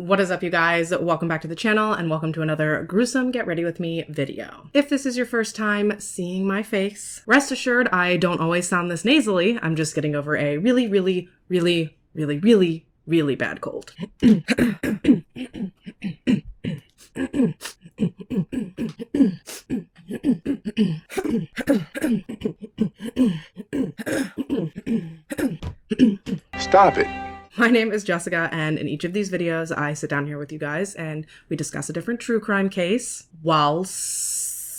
What is up, you guys? Welcome back to the channel and welcome to another gruesome Get Ready With Me video. If this is your first time seeing my face, rest assured I don't always sound this nasally. I'm just getting over a really bad cold. Stop it. My name is Jessica, and in each of these videos, I sit down here with you guys and we discuss a different true crime case whilst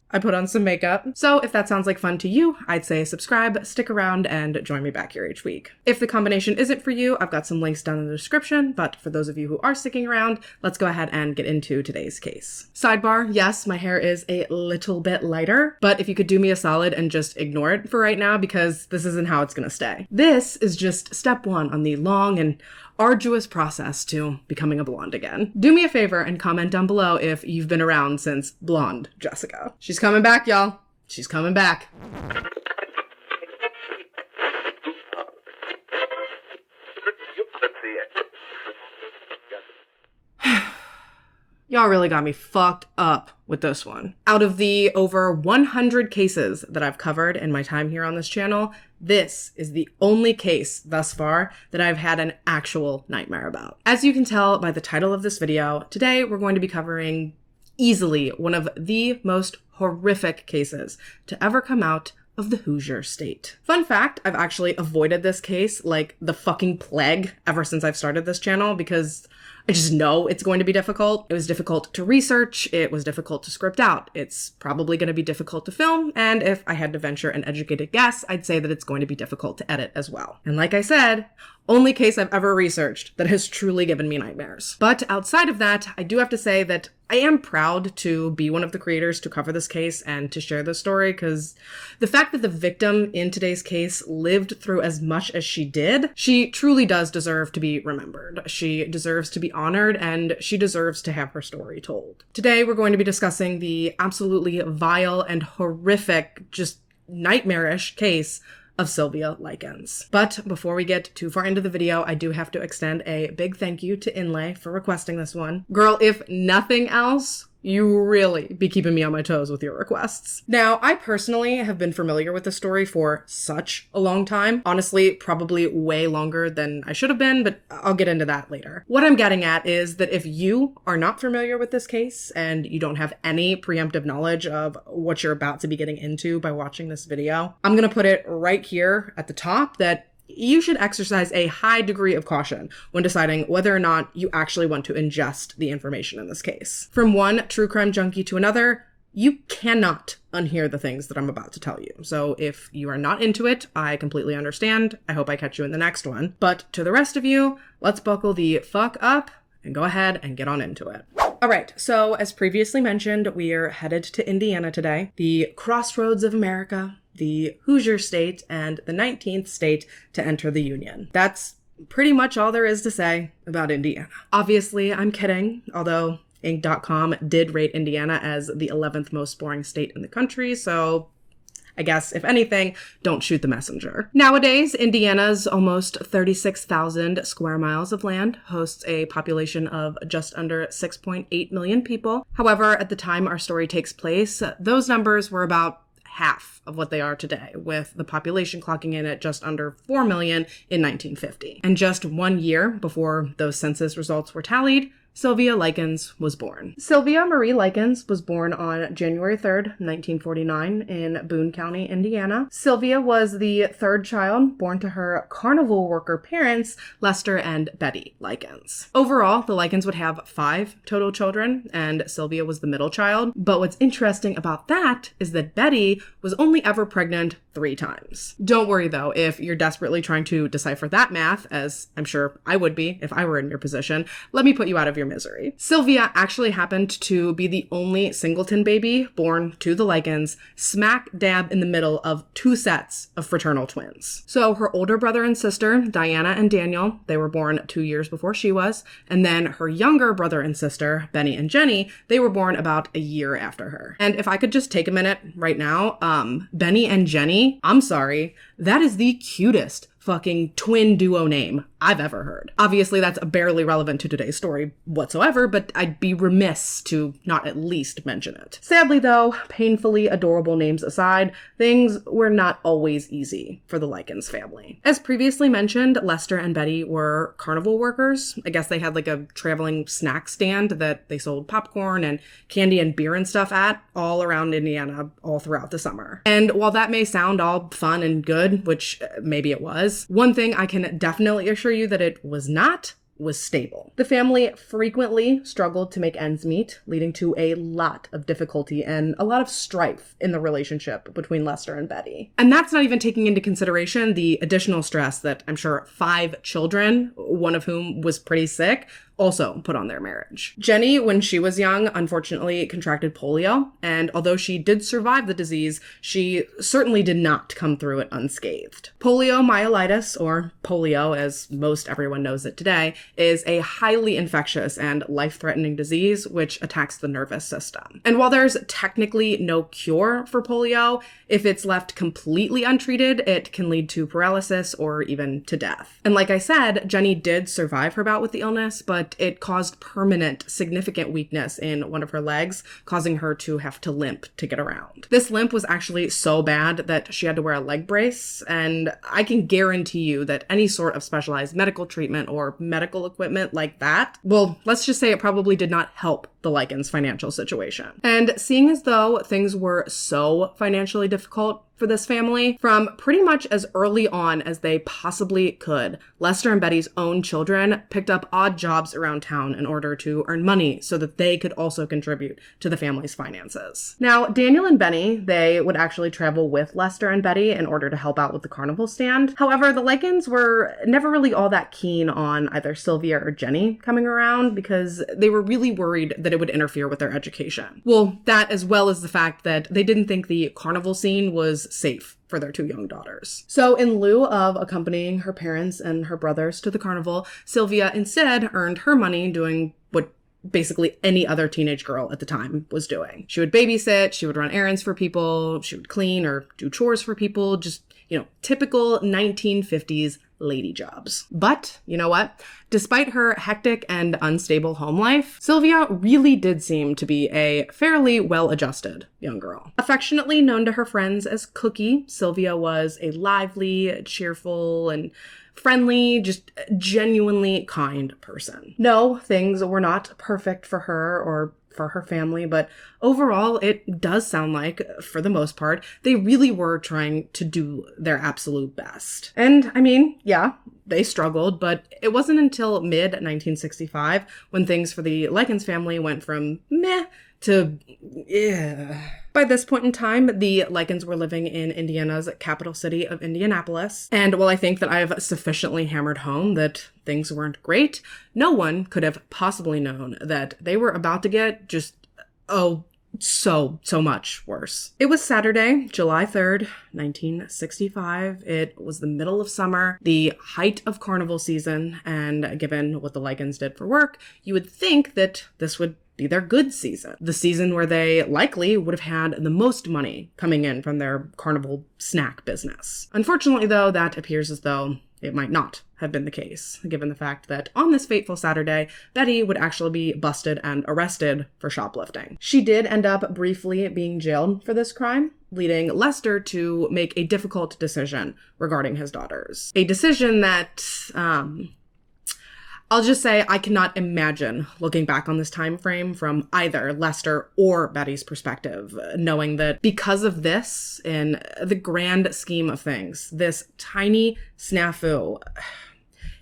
I put on some makeup. So if that sounds like fun to you, I'd say subscribe, stick around, and join me back here each week. If the combination isn't for you, I've got some links down in the description, but for those of you who are sticking around, let's go ahead and get into today's case. Sidebar, yes, my hair is a little bit lighter, but if you could do me a solid and just ignore it for right now, because this isn't how it's gonna stay. This is just step one on the long and arduous process to becoming a blonde again. Do me a favor and comment down below if you've been around since blonde Jessica. She's coming back, y'all. She's coming back. Y'all really got me fucked up with this one. Out of the over 100 cases that I've covered in my time here on this channel, this is the only case thus far that I've had an actual nightmare about. As you can tell by the title of this video, today we're going to be covering easily one of the most horrific cases to ever come out of the Hoosier state. Fun fact, I've actually avoided this case like the fucking plague ever since I've started this channel because I just know it's going to be difficult. It was difficult to research. It was difficult to script out. It's probably going to be difficult to film. And if I had to venture an educated guess, I'd say that it's going to be difficult to edit as well. And like I said, only case I've ever researched that has truly given me nightmares. But outside of that, I do have to say that I am proud to be one of the creators to cover this case and to share this story, because the fact that the victim in today's case lived through as much as she did, she truly does deserve to be remembered. She deserves to be honored, and she deserves to have her story told. Today, we're going to be discussing the absolutely vile and horrific, just nightmarish case of Sylvia Likens. But before we get too far into the video, I do have to extend a big thank you to Inlay for requesting this one. Girl, if nothing else, you really be keeping me on my toes with your requests. Now, I personally have been familiar with the story for such a long time. Honestly, probably way longer than I should have been, but I'll get into that later. What I'm getting at is that if you are not familiar with this case and you don't have any preemptive knowledge of what you're about to be getting into by watching this video, I'm gonna put it right here at the top that you should exercise a high degree of caution when deciding whether or not you actually want to ingest the information in this case. From one true crime junkie to another, you cannot unhear the things that I'm about to tell you. So if you are not into it, I completely understand. I hope I catch you in the next one. But to the rest of you, let's buckle the fuck up and go ahead and get on into it. All right, so as previously mentioned, we are headed to Indiana today, the crossroads of America, the Hoosier state, and the 19th state to enter the Union. That's pretty much all there is to say about Indiana. Obviously, I'm kidding, although Inc.com did rate Indiana as the 11th most boring state in the country, so I guess, if anything, don't shoot the messenger. Nowadays, Indiana's almost 36,000 square miles of land hosts a population of just under 6.8 million people. However, at the time our story takes place, those numbers were about half of what they are today, with the population clocking in at just under 4 million in 1950. And just 1 year before those census results were tallied, Sylvia Likens was born. Sylvia Marie Likens was born on January 3rd, 1949 in Boone County, Indiana. Sylvia was the third child born to her carnival worker parents, Lester and Betty Likens. Overall, the Likens would have 5 total children, and Sylvia was the middle child. But what's interesting about that is that Betty was only ever pregnant 3 times. Don't worry though, if you're desperately trying to decipher that math, as I'm sure I would be if I were in your position, let me put you out of your misery. Sylvia actually happened to be the only singleton baby born to the Likens, smack dab in the middle of 2 sets of fraternal twins. So her older brother and sister, Diana and Daniel, they were born 2 years before she was, and then her younger brother and sister, Benny and Jenny, they were born about a year after her. And if I could just take a minute right now, Benny and Jenny, I'm sorry, that is the cutest fucking twin duo name I've ever heard. Obviously, that's barely relevant to today's story whatsoever, but I'd be remiss to not at least mention it. Sadly, though, painfully adorable names aside, things were not always easy for the Likens family. As previously mentioned, Lester and Betty were carnival workers. I guess they had like a traveling snack stand that they sold popcorn and candy and beer and stuff at all around Indiana all throughout the summer. And while that may sound all fun and good, which maybe it was, one thing I can definitely assure you that it was not was stable. The family frequently struggled to make ends meet, leading to a lot of difficulty and a lot of strife in the relationship between Lester and Betty. And that's not even taking into consideration the additional stress that I'm sure 5 children, one of whom was pretty sick, also put on their marriage. Jenny, when she was young, unfortunately contracted polio, and although she did survive the disease, she certainly did not come through it unscathed. Poliomyelitis, or polio as most everyone knows it today, is a highly infectious and life-threatening disease which attacks the nervous system. And while there's technically no cure for polio, if it's left completely untreated, it can lead to paralysis or even to death. And like I said, Jenny did survive her bout with the illness, but it caused permanent, significant weakness in one of her legs, causing her to have to limp to get around. This limp was actually so bad that she had to wear a leg brace, and I can guarantee you that any sort of specialized medical treatment or medical equipment like that, well, let's just say it probably did not help the Likens' financial situation. And seeing as though things were so financially difficult for this family, from pretty much as early on as they possibly could, Lester and Betty's own children picked up odd jobs around town in order to earn money so that they could also contribute to the family's finances. Now, Daniel and Benny, they would actually travel with Lester and Betty in order to help out with the carnival stand. However, the Likens were never really all that keen on either Sylvia or Jenny coming around because they were really worried that it would interfere with their education. Well, that as well as the fact that they didn't think the carnival scene was safe for their 2 young daughters. So in lieu of accompanying her parents and her brothers to the carnival, Sylvia instead earned her money doing what basically any other teenage girl at the time was doing. She would babysit, she would run errands for people, she would clean or do chores for people, just, typical 1950s lady jobs. But you know what? Despite her hectic and unstable home life, Sylvia really did seem to be a fairly well-adjusted young girl. Affectionately known to her friends as Cookie, Sylvia was a lively, cheerful, and friendly, just genuinely kind person. No, things were not perfect for her or for her family, but overall, it does sound like, for the most part, they really were trying to do their absolute best. And I mean, yeah, they struggled, but it wasn't until mid-1965 when things for the Likens family went from meh to By this point in time, the Likens were living in Indiana's capital city of Indianapolis. And while I think that I have sufficiently hammered home that things weren't great, no one could have possibly known that they were about to get just, so much worse. It was Saturday, July 3rd, 1965. It was the middle of summer, the height of carnival season, and given what the Likens did for work, you would think that this would be their good season. The season where they likely would have had the most money coming in from their carnival snack business. Unfortunately, though, that appears as though it might not have been the case, given the fact that on this fateful Saturday, Betty would actually be busted and arrested for shoplifting. She did end up briefly being jailed for this crime, leading Lester to make a difficult decision regarding his daughters. A decision that, I'll just say I cannot imagine looking back on this time frame from either Lester or Betty's perspective, knowing that because of this, in the grand scheme of things, this tiny snafu,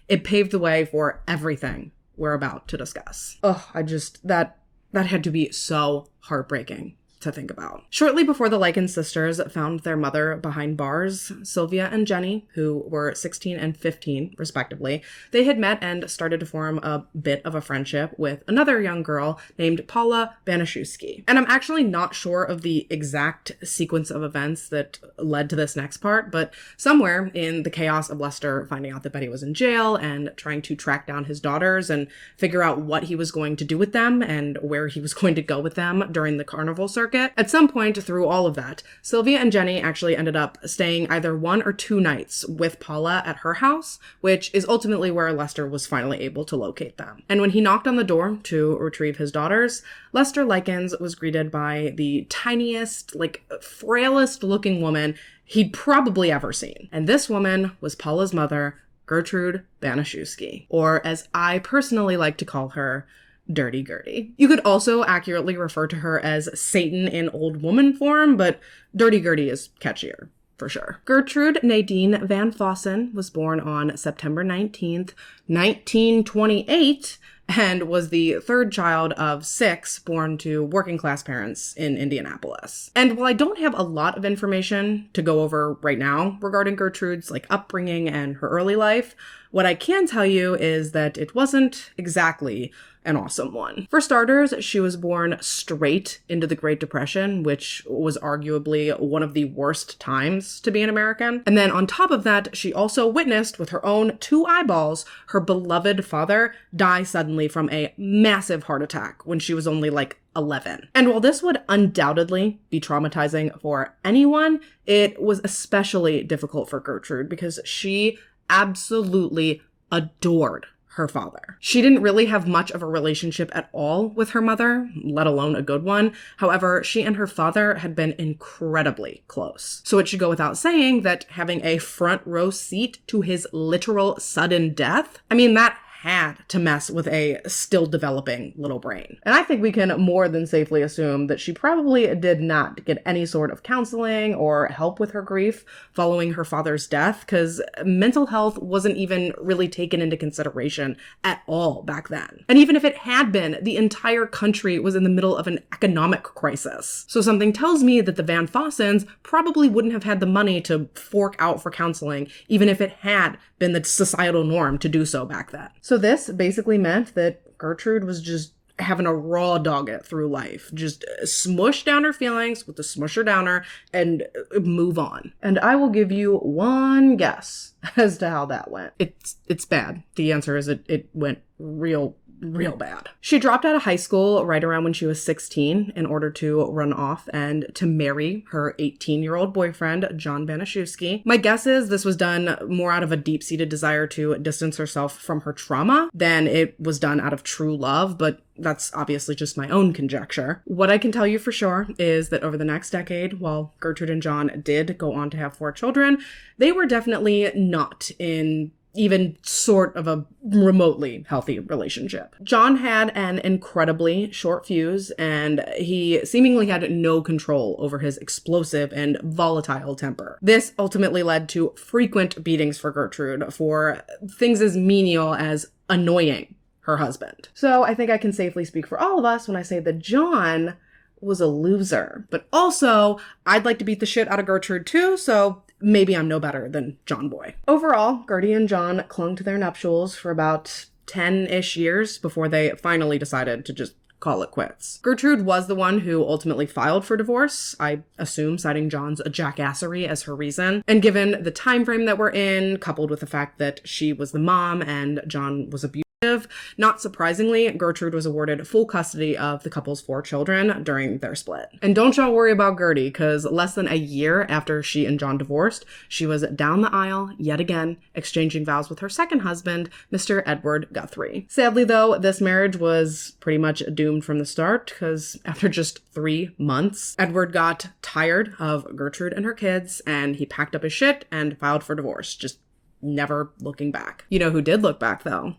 it paved the way for everything we're about to discuss. That had to be so heartbreaking to think about. Shortly before the Likens sisters found their mother behind bars, Sylvia and Jenny, who were 16 and 15 respectively, they had met and started to form a bit of a friendship with another young girl named Paula Banaszewski. And I'm actually not sure of the exact sequence of events that led to this next part, but somewhere in the chaos of Lester finding out that Betty was in jail and trying to track down his daughters and figure out what he was going to do with them and where he was going to go with them during the carnival circuit, circuit. At some point through all of that, Sylvia and Jenny actually ended up staying either 1 or 2 nights with Paula at her house, which is ultimately where Lester was finally able to locate them. And when he knocked on the door to retrieve his daughters, Lester Likens was greeted by the tiniest, frailest looking woman he'd probably ever seen. And this woman was Paula's mother, Gertrude Banaszewski, or as I personally like to call her, Dirty Gertie. You could also accurately refer to her as Satan in old woman form, but Dirty Gertie is catchier, for sure. Gertrude Nadine Van Fossen was born on September 19th, 1928, and was the 3rd child of 6 born to working class parents in Indianapolis. And while I don't have a lot of information to go over right now regarding Gertrude's upbringing and her early life, what I can tell you is that it wasn't exactly an awesome one. For starters, she was born straight into the Great Depression, which was arguably one of the worst times to be an American. And then on top of that, she also witnessed with her own 2 eyeballs her beloved father die suddenly from a massive heart attack when she was only 11. And while this would undoubtedly be traumatizing for anyone, it was especially difficult for Gertrude because she absolutely adored her father. She didn't really have much of a relationship at all with her mother, let alone a good one. However, she and her father had been incredibly close. So it should go without saying that having a front row seat to his literal sudden death, that had to mess with a still developing little brain. And I think we can more than safely assume that she probably did not get any sort of counseling or help with her grief following her father's death, because mental health wasn't even really taken into consideration at all back then. And even if it had been, the entire country was in the middle of an economic crisis. So something tells me that the Van Fossens probably wouldn't have had the money to fork out for counseling, even if it had been the societal norm to do so back then. So this basically meant that Gertrude was just having a raw dog it through life, just smush down her feelings with the smusher downer and move on. And I will give you one guess as to how that went. It's bad. The answer is it went real bad. She dropped out of high school right around when she was 16 in order to run off and to marry her 18-year-old boyfriend, John Banaszewski. My guess is this was done more out of a deep-seated desire to distance herself from her trauma than it was done out of true love, but that's obviously just my own conjecture. What I can tell you for sure is that over the next decade, while Gertrude and John did go on to have 4 children, they were definitely not in even sort of a remotely healthy relationship. John had an incredibly short fuse, and he seemingly had no control over his explosive and volatile temper. This ultimately led to frequent beatings for Gertrude for things as menial as annoying her husband. So I think I can safely speak for all of us when I say that John was a loser. But also, I'd like to beat the shit out of Gertrude too, so maybe I'm no better than John Boy. Overall, Gertie and John clung to their nuptials for about 10-ish years before they finally decided to just call it quits. Gertrude was the one who ultimately filed for divorce, I assume citing John's jackassery as her reason. And given the time frame that we're in, coupled with the fact that she was the mom and John was abusive, not surprisingly, Gertrude was awarded full custody of the couple's 4 children during their split. And don't y'all worry about Gertie, because less than a year after she and John divorced, she was down the aisle yet again, exchanging vows with her second husband, Mr. Edward Guthrie. Sadly, though, this marriage was pretty much doomed from the start, because after just 3 months, Edward got tired of Gertrude and her kids, and he packed up his shit and filed for divorce, just never looking back. You know who did look back, though?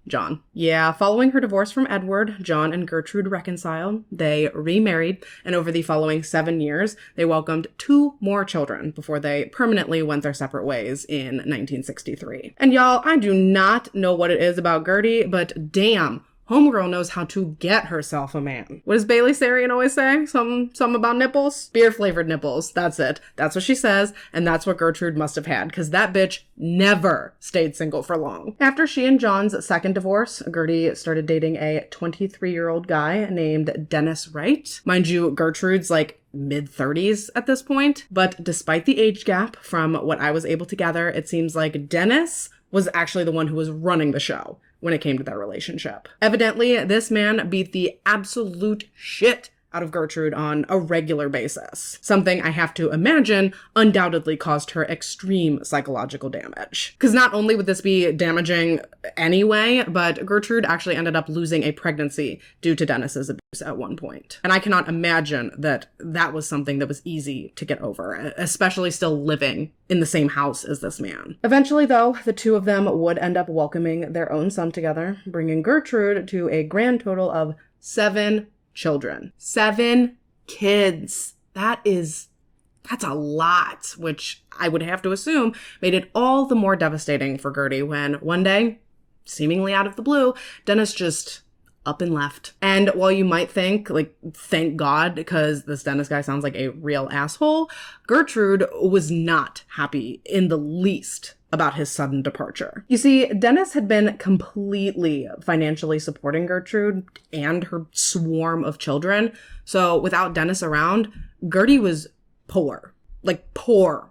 John. Yeah, following her divorce from Edward, John and Gertrude reconciled. They remarried, and over the following 7 years, they welcomed 2 more children before they permanently went their separate ways in 1963. And y'all, I do not know what it is about Gertie, but damn, homegirl knows how to get herself a man. What does Bailey Sarian always say? Something about nipples? Beer-flavored nipples. That's it. That's what she says, and that's what Gertrude must have had, because that bitch never stayed single for long. After she and John's second divorce, Gertie started dating a 23-year-old guy named Dennis Wright. Mind you, Gertrude's mid-30s at this point, but despite the age gap from what I was able to gather, it seems like Dennis was actually the one who was running the show when it came to their relationship. Evidently, this man beat the absolute shit out of Gertrude on a regular basis. Something I have to imagine undoubtedly caused her extreme psychological damage. Because not only would this be damaging anyway, but Gertrude actually ended up losing a pregnancy due to Dennis's abuse at one point. And I cannot imagine that that was something that was easy to get over, especially still living in the same house as this man. Eventually, though, the two of them would end up welcoming their own son together, bringing Gertrude to a grand total of 7 children. 7 kids. That's a lot, which I would have to assume made it all the more devastating for Gertie when one day, seemingly out of the blue, Dennis just up and left. And while you might think, like, thank God, because this Dennis guy sounds like a real asshole, Gertrude was not happy in the least about his sudden departure. You see, Dennis had been completely financially supporting Gertrude and her swarm of children. So without Dennis around, Gertie was poor. Like, poor.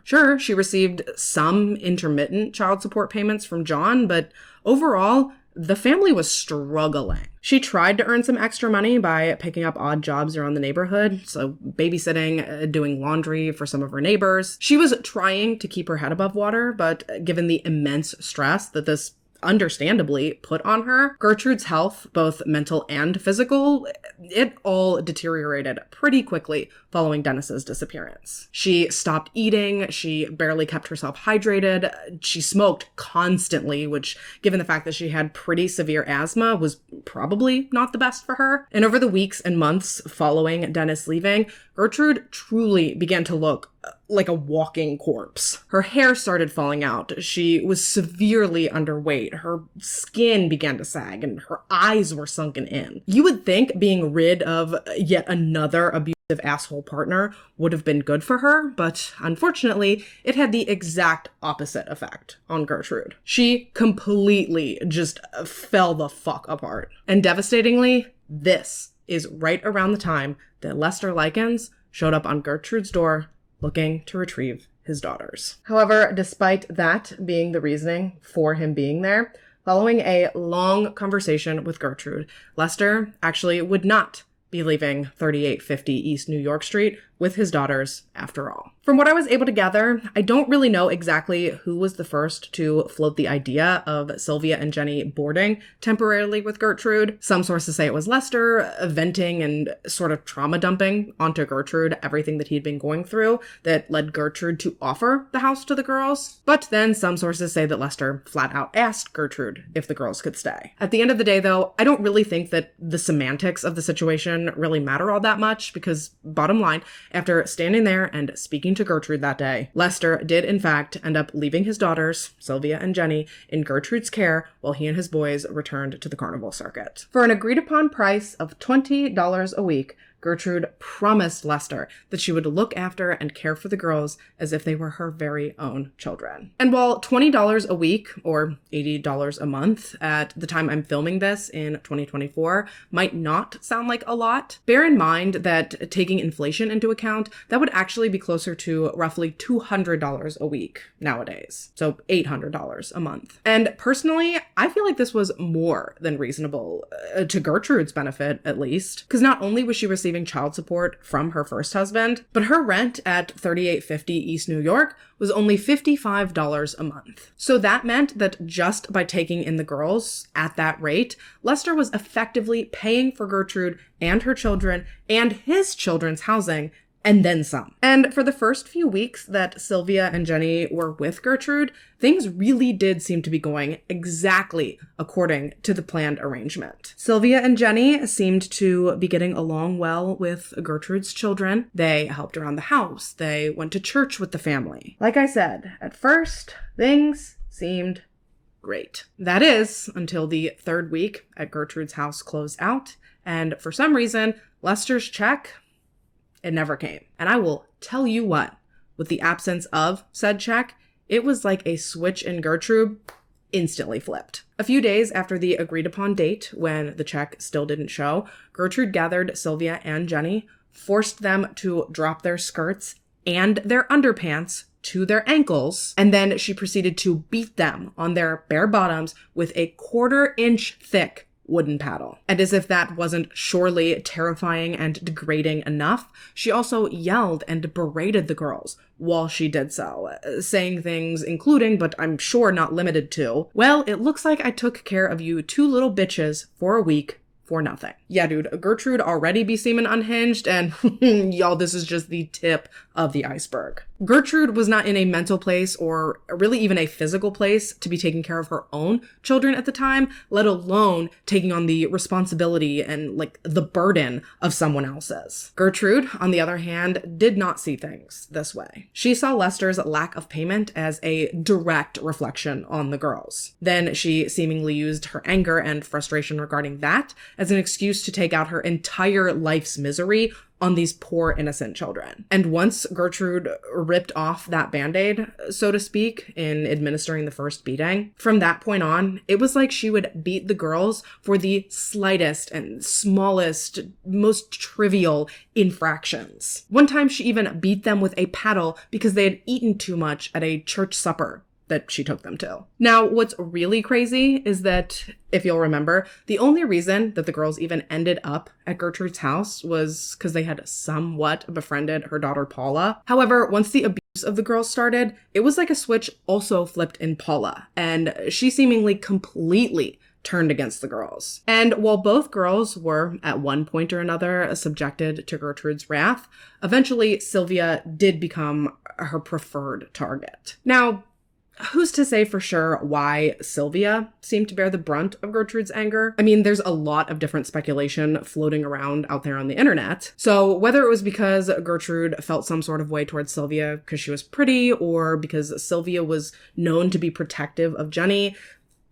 Sure, she received some intermittent child support payments from John, but overall, the family was struggling. She tried to earn some extra money by picking up odd jobs around the neighborhood, so babysitting, doing laundry for some of her neighbors. She was trying to keep her head above water, but given the immense stress that this understandably put on her, Gertrude's health, both mental and physical, it all deteriorated pretty quickly following Dennis's disappearance. She stopped eating, she barely kept herself hydrated, she smoked constantly, which, given the fact that she had pretty severe asthma, was probably not the best for her. And over the weeks and months following Dennis leaving, Gertrude truly began to look like a walking corpse. Her hair started falling out. She was severely underweight. Her skin began to sag and her eyes were sunken in. You would think being rid of yet another abusive asshole partner would have been good for her, but unfortunately, it had the exact opposite effect on Gertrude. She completely just fell the fuck apart. And devastatingly, this is right around the time that Lester Likens showed up on Gertrude's door looking to retrieve his daughters. However, despite that being the reasoning for him being there, following a long conversation with Gertrude, Lester actually would not be leaving 3850 East New York Street with his daughters after all. From what I was able to gather, I don't really know exactly who was the first to float the idea of Sylvia and Jenny boarding temporarily with Gertrude. Some sources say it was Lester, venting and sort of trauma dumping onto Gertrude everything that he'd been going through that led Gertrude to offer the house to the girls. But then some sources say that Lester flat out asked Gertrude if the girls could stay. At the end of the day, though, I don't really think that the semantics of the situation really matter all that much because, bottom line, after standing there and speaking to Gertrude that day, Lester did in fact end up leaving his daughters, Sylvia and Jenny, in Gertrude's care while he and his boys returned to the carnival circuit. For an agreed upon price of $20 a week, Gertrude promised Lester that she would look after and care for the girls as if they were her very own children. And while $20 a week, or $80 a month at the time I'm filming this in 2024, might not sound like a lot, bear in mind that taking inflation into account, that would actually be closer to roughly $200 a week nowadays. So $800 a month. And personally, I feel like this was more than reasonable, to Gertrude's benefit at least, because not only was she receiving child support from her first husband, but her rent at 3850 East New York was only $55 a month. So that meant that just by taking in the girls at that rate, Lester was effectively paying for Gertrude and her children and his children's housing and then some. And for the first few weeks that Sylvia and Jenny were with Gertrude, things really did seem to be going exactly according to the planned arrangement. Sylvia and Jenny seemed to be getting along well with Gertrude's children. They helped around the house. They went to church with the family. Like I said, at first, things seemed great. That is, until the third week at Gertrude's house closed out, and for some reason, Lester's check, it never came. And I will tell you what, with the absence of said check, it was like a switch in Gertrude instantly flipped. A few days after the agreed upon date, when the check still didn't show, Gertrude gathered Sylvia and Jenny, forced them to drop their skirts and their underpants to their ankles, and then she proceeded to beat them on their bare bottoms with a 1/4 inch thick wooden paddle. And as if that wasn't surely terrifying and degrading enough, she also yelled and berated the girls while she did so, saying things including, but I'm sure not limited to, "Well, it looks like I took care of you two little bitches for a week for nothing." Yeah, dude, Gertrude already be seeming unhinged, and y'all, this is just the tip of the iceberg. Gertrude was not in a mental place or really even a physical place to be taking care of her own children at the time, let alone taking on the responsibility and like the burden of someone else's. Gertrude, on the other hand, did not see things this way. She saw Lester's lack of payment as a direct reflection on the girls. Then she seemingly used her anger and frustration regarding that as an excuse to take out her entire life's misery on these poor innocent children. And once Gertrude ripped off that band-aid, so to speak, in administering the first beating, from that point on, it was like she would beat the girls for the slightest and smallest, most trivial infractions. One time she even beat them with a paddle because they had eaten too much at a church supper that she took them to. Now, what's really crazy is that, if you'll remember, the only reason that the girls even ended up at Gertrude's house was because they had somewhat befriended her daughter Paula. However, once the abuse of the girls started, it was like a switch also flipped in Paula, and she seemingly completely turned against the girls. And while both girls were, at one point or another, subjected to Gertrude's wrath, eventually Sylvia did become her preferred target. Now, who's to say for sure why Sylvia seemed to bear the brunt of Gertrude's anger? I mean, there's a lot of different speculation floating around out there on the internet. So whether it was because Gertrude felt some sort of way towards Sylvia because she was pretty, or because Sylvia was known to be protective of Jenny,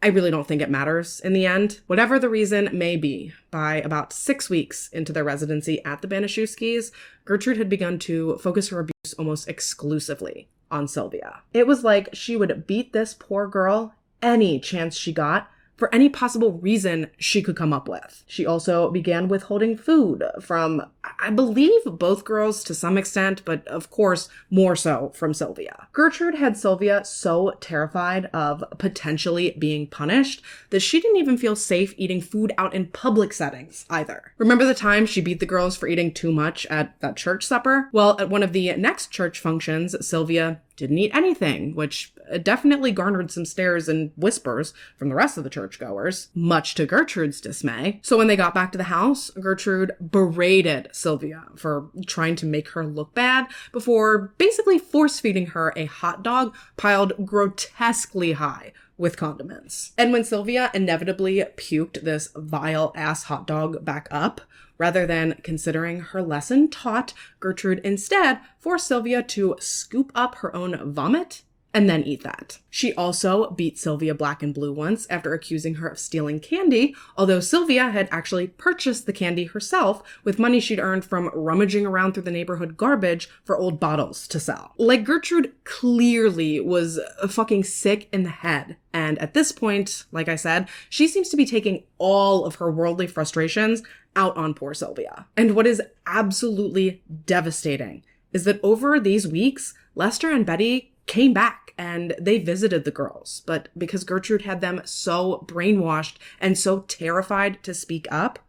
I really don't think it matters in the end. Whatever the reason may be, by about 6 weeks into their residency at the Banaszewskis, Gertrude had begun to focus her abuse almost exclusively on Sylvia. It was like she would beat this poor girl any chance she got for any possible reason she could come up with. She also began withholding food from, I believe, both girls to some extent, but of course more so from Sylvia. Gertrude had Sylvia so terrified of potentially being punished that she didn't even feel safe eating food out in public settings either. Remember the time she beat the girls for eating too much at that church supper? Well, at one of the next church functions, Sylvia didn't eat anything, which definitely garnered some stares and whispers from the rest of the churchgoers, much to Gertrude's dismay. So when they got back to the house, Gertrude berated Sylvia for trying to make her look bad before basically force-feeding her a hot dog piled grotesquely high with condiments. And when Sylvia inevitably puked this vile-ass hot dog back up, rather than considering her lesson taught, Gertrude instead forced Sylvia to scoop up her own vomit and then eat that. She also beat Sylvia black and blue once after accusing her of stealing candy, although Sylvia had actually purchased the candy herself with money she'd earned from rummaging around through the neighborhood garbage for old bottles to sell. Like, Gertrude clearly was fucking sick in the head. And at this point, like I said, she seems to be taking all of her worldly frustrations out on poor Sylvia. And what is absolutely devastating is that over these weeks, Lester and Betty came back and they visited the girls. But because Gertrude had them so brainwashed and so terrified to speak up,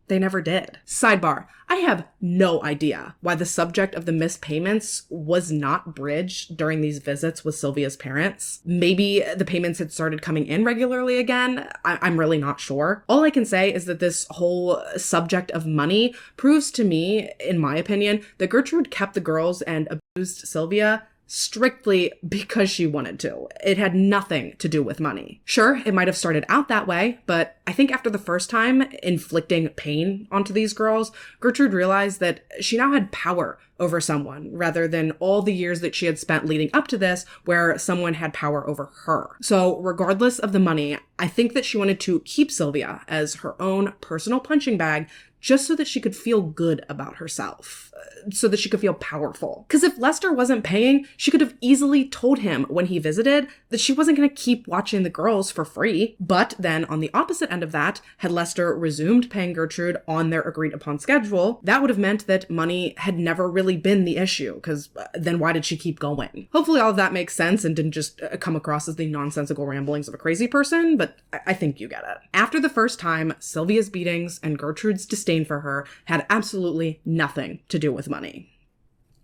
they never did. Sidebar, I have no idea why the subject of the missed payments was not bridged during these visits with Sylvia's parents. Maybe the payments had started coming in regularly again. I'm really not sure. All I can say is that this whole subject of money proves to me, in my opinion, that Gertrude kept the girls and abused Sylvia strictly because she wanted to. It had nothing to do with money. Sure, it might have started out that way, but I think after the first time inflicting pain onto these girls, Gertrude realized that she now had power over someone rather than all the years that she had spent leading up to this where someone had power over her. So regardless of the money, I think that she wanted to keep Sylvia as her own personal punching bag just so that she could feel good about herself, so that she could feel powerful. Because if Lester wasn't paying, she could have easily told him when he visited that she wasn't going to keep watching the girls for free. But then on the opposite end of that, had Lester resumed paying Gertrude on their agreed upon schedule, that would have meant that money had never really been the issue, because then why did she keep going? Hopefully all of that makes sense and didn't just come across as the nonsensical ramblings of a crazy person, but I think you get it. After the first time, Sylvia's beatings and Gertrude's disdain for her had absolutely nothing to do with money,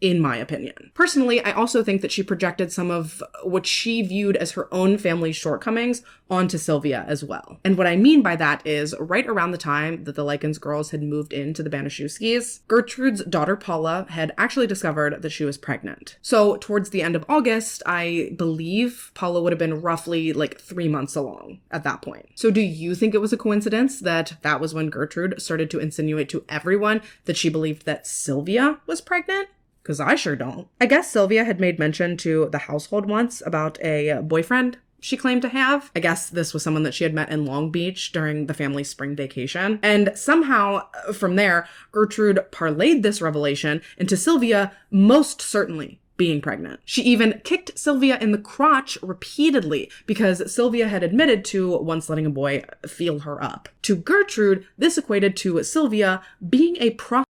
in my opinion. Personally, I also think that she projected some of what she viewed as her own family's shortcomings onto Sylvia as well. And what I mean by that is, right around the time that the Likens girls had moved into the Banaszewskis, Gertrude's daughter Paula had actually discovered that she was pregnant. So towards the end of August, I believe Paula would have been roughly like 3 months along at that point. So do you think it was a coincidence that that was when Gertrude started to insinuate to everyone that she believed that Sylvia was pregnant? Because I sure don't. I guess Sylvia had made mention to the household once about a boyfriend she claimed to have. I guess this was someone that she had met in Long Beach during the family's spring vacation. And somehow from there, Gertrude parlayed this revelation into Sylvia most certainly being pregnant. She even kicked Sylvia in the crotch repeatedly because Sylvia had admitted to once letting a boy feel her up. To Gertrude, this equated to Sylvia being a prostitute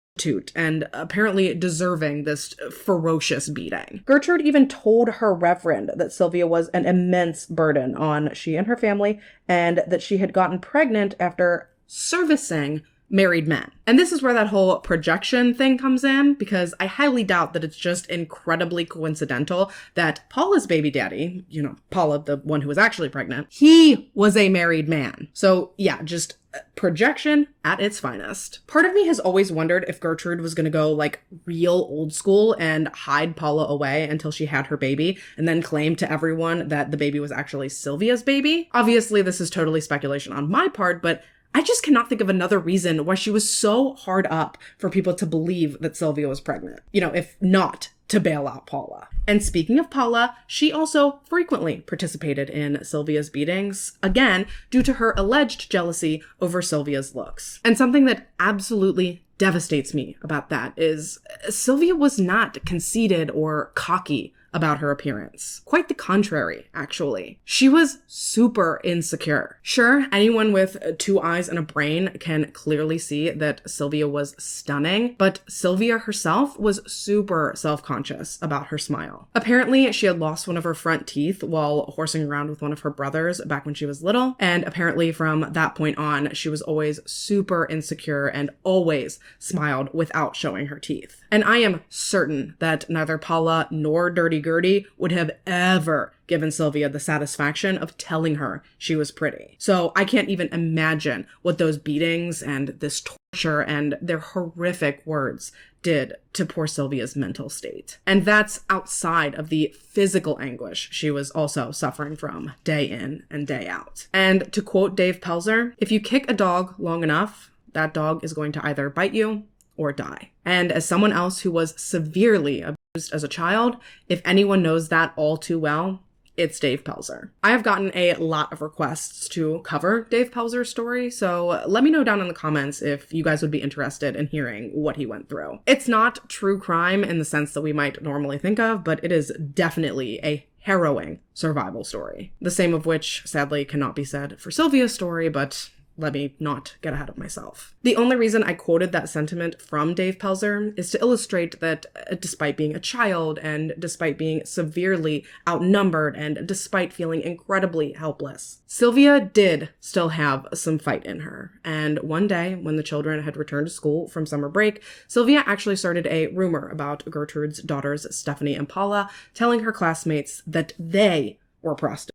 and apparently deserving this ferocious beating. Gertrude even told her reverend that Sylvia was an immense burden on she and her family, and that she had gotten pregnant after servicing married men. And this is where that whole projection thing comes in, because I highly doubt that it's just incredibly coincidental that Paula's baby daddy, Paula, the one who was actually pregnant, he was a married man. So yeah, just projection at its finest. Part of me has always wondered if Gertrude was going to go like real old school and hide Paula away until she had her baby and then claim to everyone that the baby was actually Sylvia's baby. Obviously, this is totally speculation on my part, but I just cannot think of another reason why she was so hard up for people to believe that Sylvia was pregnant, if not to bail out Paula. And speaking of Paula, she also frequently participated in Sylvia's beatings, again, due to her alleged jealousy over Sylvia's looks. And something that absolutely devastates me about that is Sylvia was not conceited or cocky about her appearance. Quite the contrary, actually. She was super insecure. Sure, anyone with 2 eyes and a brain can clearly see that Sylvia was stunning, but Sylvia herself was super self-conscious about her smile. Apparently, she had lost one of her front teeth while horsing around with one of her brothers back when she was little, and apparently from that point on, she was always super insecure and always smiled without showing her teeth. And I am certain that neither Paula nor Dirty Gertie would have ever given Sylvia the satisfaction of telling her she was pretty. So I can't even imagine what those beatings and this torture and their horrific words did to poor Sylvia's mental state. And that's outside of the physical anguish she was also suffering from day in and day out. And to quote Dave Pelzer, if you kick a dog long enough, that dog is going to either bite you or die. And as someone else who was severely abused as a child, if anyone knows that all too well, it's Dave Pelzer. I have gotten a lot of requests to cover Dave Pelzer's story, so let me know down in the comments if you guys would be interested in hearing what he went through. It's not true crime in the sense that we might normally think of, but it is definitely a harrowing survival story. The same of which, sadly, cannot be said for Sylvia's story, but let me not get ahead of myself. The only reason I quoted that sentiment from Dave Pelzer is to illustrate that despite being a child and despite being severely outnumbered and despite feeling incredibly helpless, Sylvia did still have some fight in her. And one day, when the children had returned to school from summer break, Sylvia actually started a rumor about Gertrude's daughters, Stephanie and Paula, telling her classmates that they were prostitutes.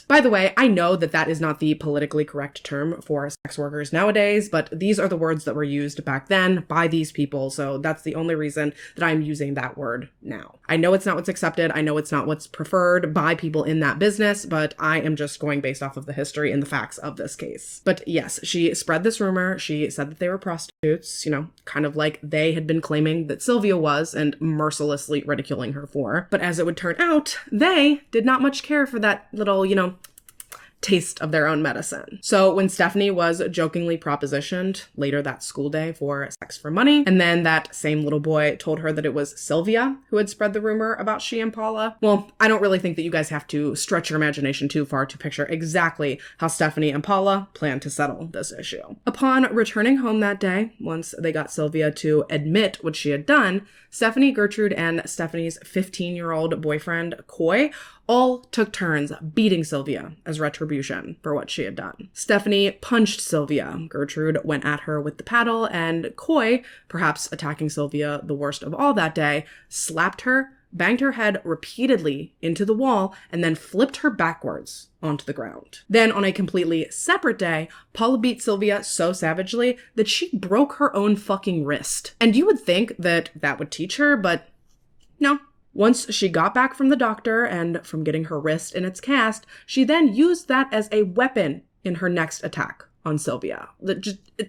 By the way, I know that that is not the politically correct term for sex workers nowadays, but these are the words that were used back then by these people, so that's the only reason that I'm using that word now. I know it's not what's accepted, I know it's not what's preferred by people in that business, but I am just going based off of the history and the facts of this case. But yes, she spread this rumor, she said that they were prostitutes, kind of like they had been claiming that Sylvia was and mercilessly ridiculing her for. But as it would turn out, they did not much care for that little, taste of their own medicine. So when Stephanie was jokingly propositioned later that school day for sex for money, and then that same little boy told her that it was Sylvia who had spread the rumor about she and Paula, well, I don't really think that you guys have to stretch your imagination too far to picture exactly how Stephanie and Paula planned to settle this issue. Upon returning home that day, once they got Sylvia to admit what she had done, Stephanie, Gertrude, and Stephanie's 15-year-old boyfriend, Coy, all took turns beating Sylvia as retribution for what she had done. Stephanie punched Sylvia, Gertrude went at her with the paddle, and Coy, perhaps attacking Sylvia the worst of all that day, slapped her, banged her head repeatedly into the wall, and then flipped her backwards onto the ground. Then, on a completely separate day, Paula beat Sylvia so savagely that she broke her own fucking wrist. And you would think that that would teach her, but no. Once she got back from the doctor and from getting her wrist in its cast, she then used that as a weapon in her next attack on Sylvia.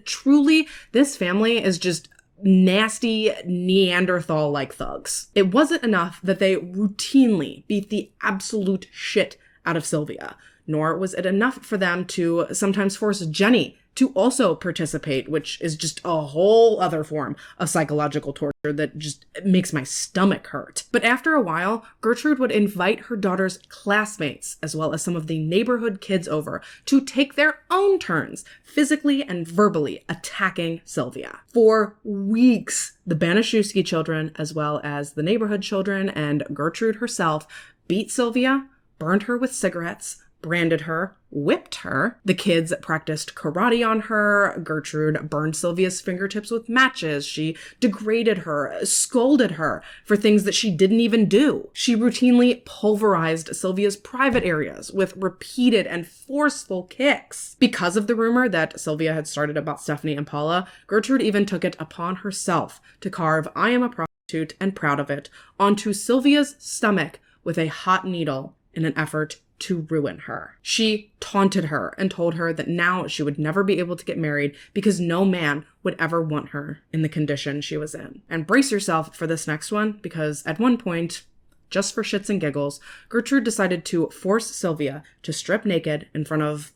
Truly, this family is just nasty Neanderthal-like thugs. It wasn't enough that they routinely beat the absolute shit out of Sylvia, nor was it enough for them to sometimes force Jenny to also participate, which is just a whole other form of psychological torture that just makes my stomach hurt. But after a while, Gertrude would invite her daughter's classmates, as well as some of the neighborhood kids over, to take their own turns, physically and verbally attacking Sylvia. For weeks, the Banaszewski children, as well as the neighborhood children and Gertrude herself, beat Sylvia, burned her with cigarettes, branded her, whipped her. The kids practiced karate on her. Gertrude burned Sylvia's fingertips with matches. She degraded her, scolded her for things that she didn't even do. She routinely pulverized Sylvia's private areas with repeated and forceful kicks. Because of the rumor that Sylvia had started about Stephanie and Paula, Gertrude even took it upon herself to carve "I am a prostitute and proud of it" onto Sylvia's stomach with a hot needle in an effort to ruin her. She taunted her and told her that now she would never be able to get married because no man would ever want her in the condition she was in. And brace yourself for this next one, because at one point, just for shits and giggles, Gertrude decided to force Sylvia to strip naked in front of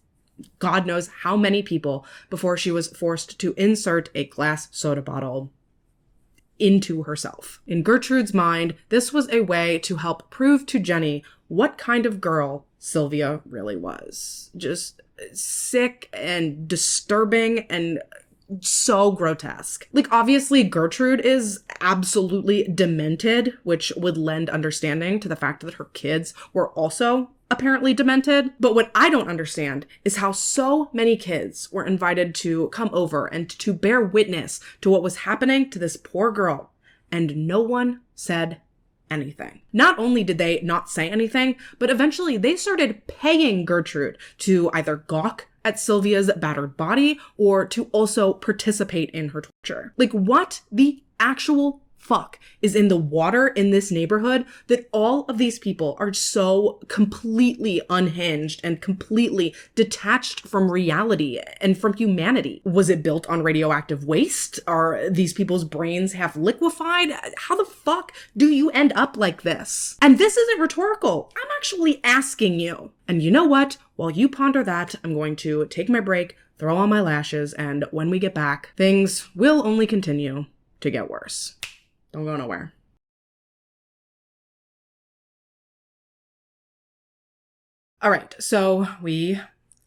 God knows how many people before she was forced to insert a glass soda bottle into herself. In Gertrude's mind, this was a way to help prove to Jenny what kind of girl Sylvia really was. Just sick and disturbing and so grotesque. Like, obviously, Gertrude is absolutely demented, which would lend understanding to the fact that her kids were also apparently demented. But what I don't understand is how so many kids were invited to come over and to bear witness to what was happening to this poor girl, and no one said anything. Not only did they not say anything, but eventually they started paying Gertrude to either gawk at Sylvia's battered body or to also participate in her torture. Like, what the actual fuck is in the water in this neighborhood that all of these people are so completely unhinged and completely detached from reality and from humanity? Was it built on radioactive waste? Are these people's brains half liquefied? How the fuck do you end up like this? And this isn't rhetorical. I'm actually asking you. And you know what? While you ponder that, I'm going to take my break, throw on my lashes, and when we get back, things will only continue to get worse. Don't go nowhere. All right, so we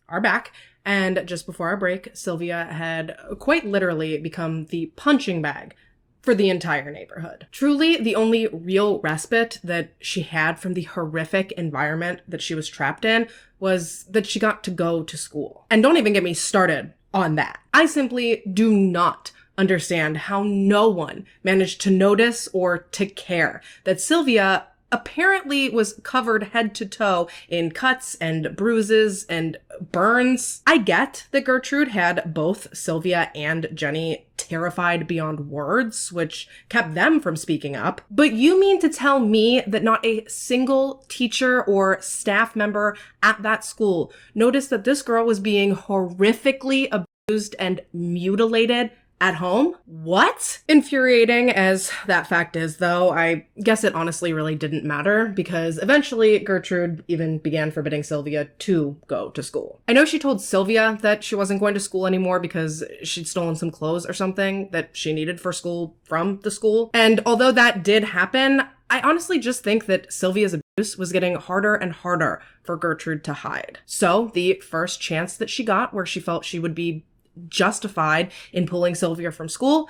are back. And just before our break, Sylvia had quite literally become the punching bag for the entire neighborhood. Truly, the only real respite that she had from the horrific environment that she was trapped in was that she got to go to school. And don't even get me started on that. I simply do not understand how no one managed to notice or to care that Sylvia apparently was covered head to toe in cuts and bruises and burns. I get that Gertrude had both Sylvia and Jenny terrified beyond words, which kept them from speaking up. But you mean to tell me that not a single teacher or staff member at that school noticed that this girl was being horrifically abused and mutilated At home? What? Infuriating as that fact is, though, I guess it honestly really didn't matter because eventually Gertrude even began forbidding Sylvia to go to school. I know she told Sylvia that she wasn't going to school anymore because she'd stolen some clothes or something that she needed for school from the school. And although that did happen, I honestly just think that Sylvia's abuse was getting harder and harder for Gertrude to hide. So the first chance that she got where she felt she would be justified in pulling Sylvia from school,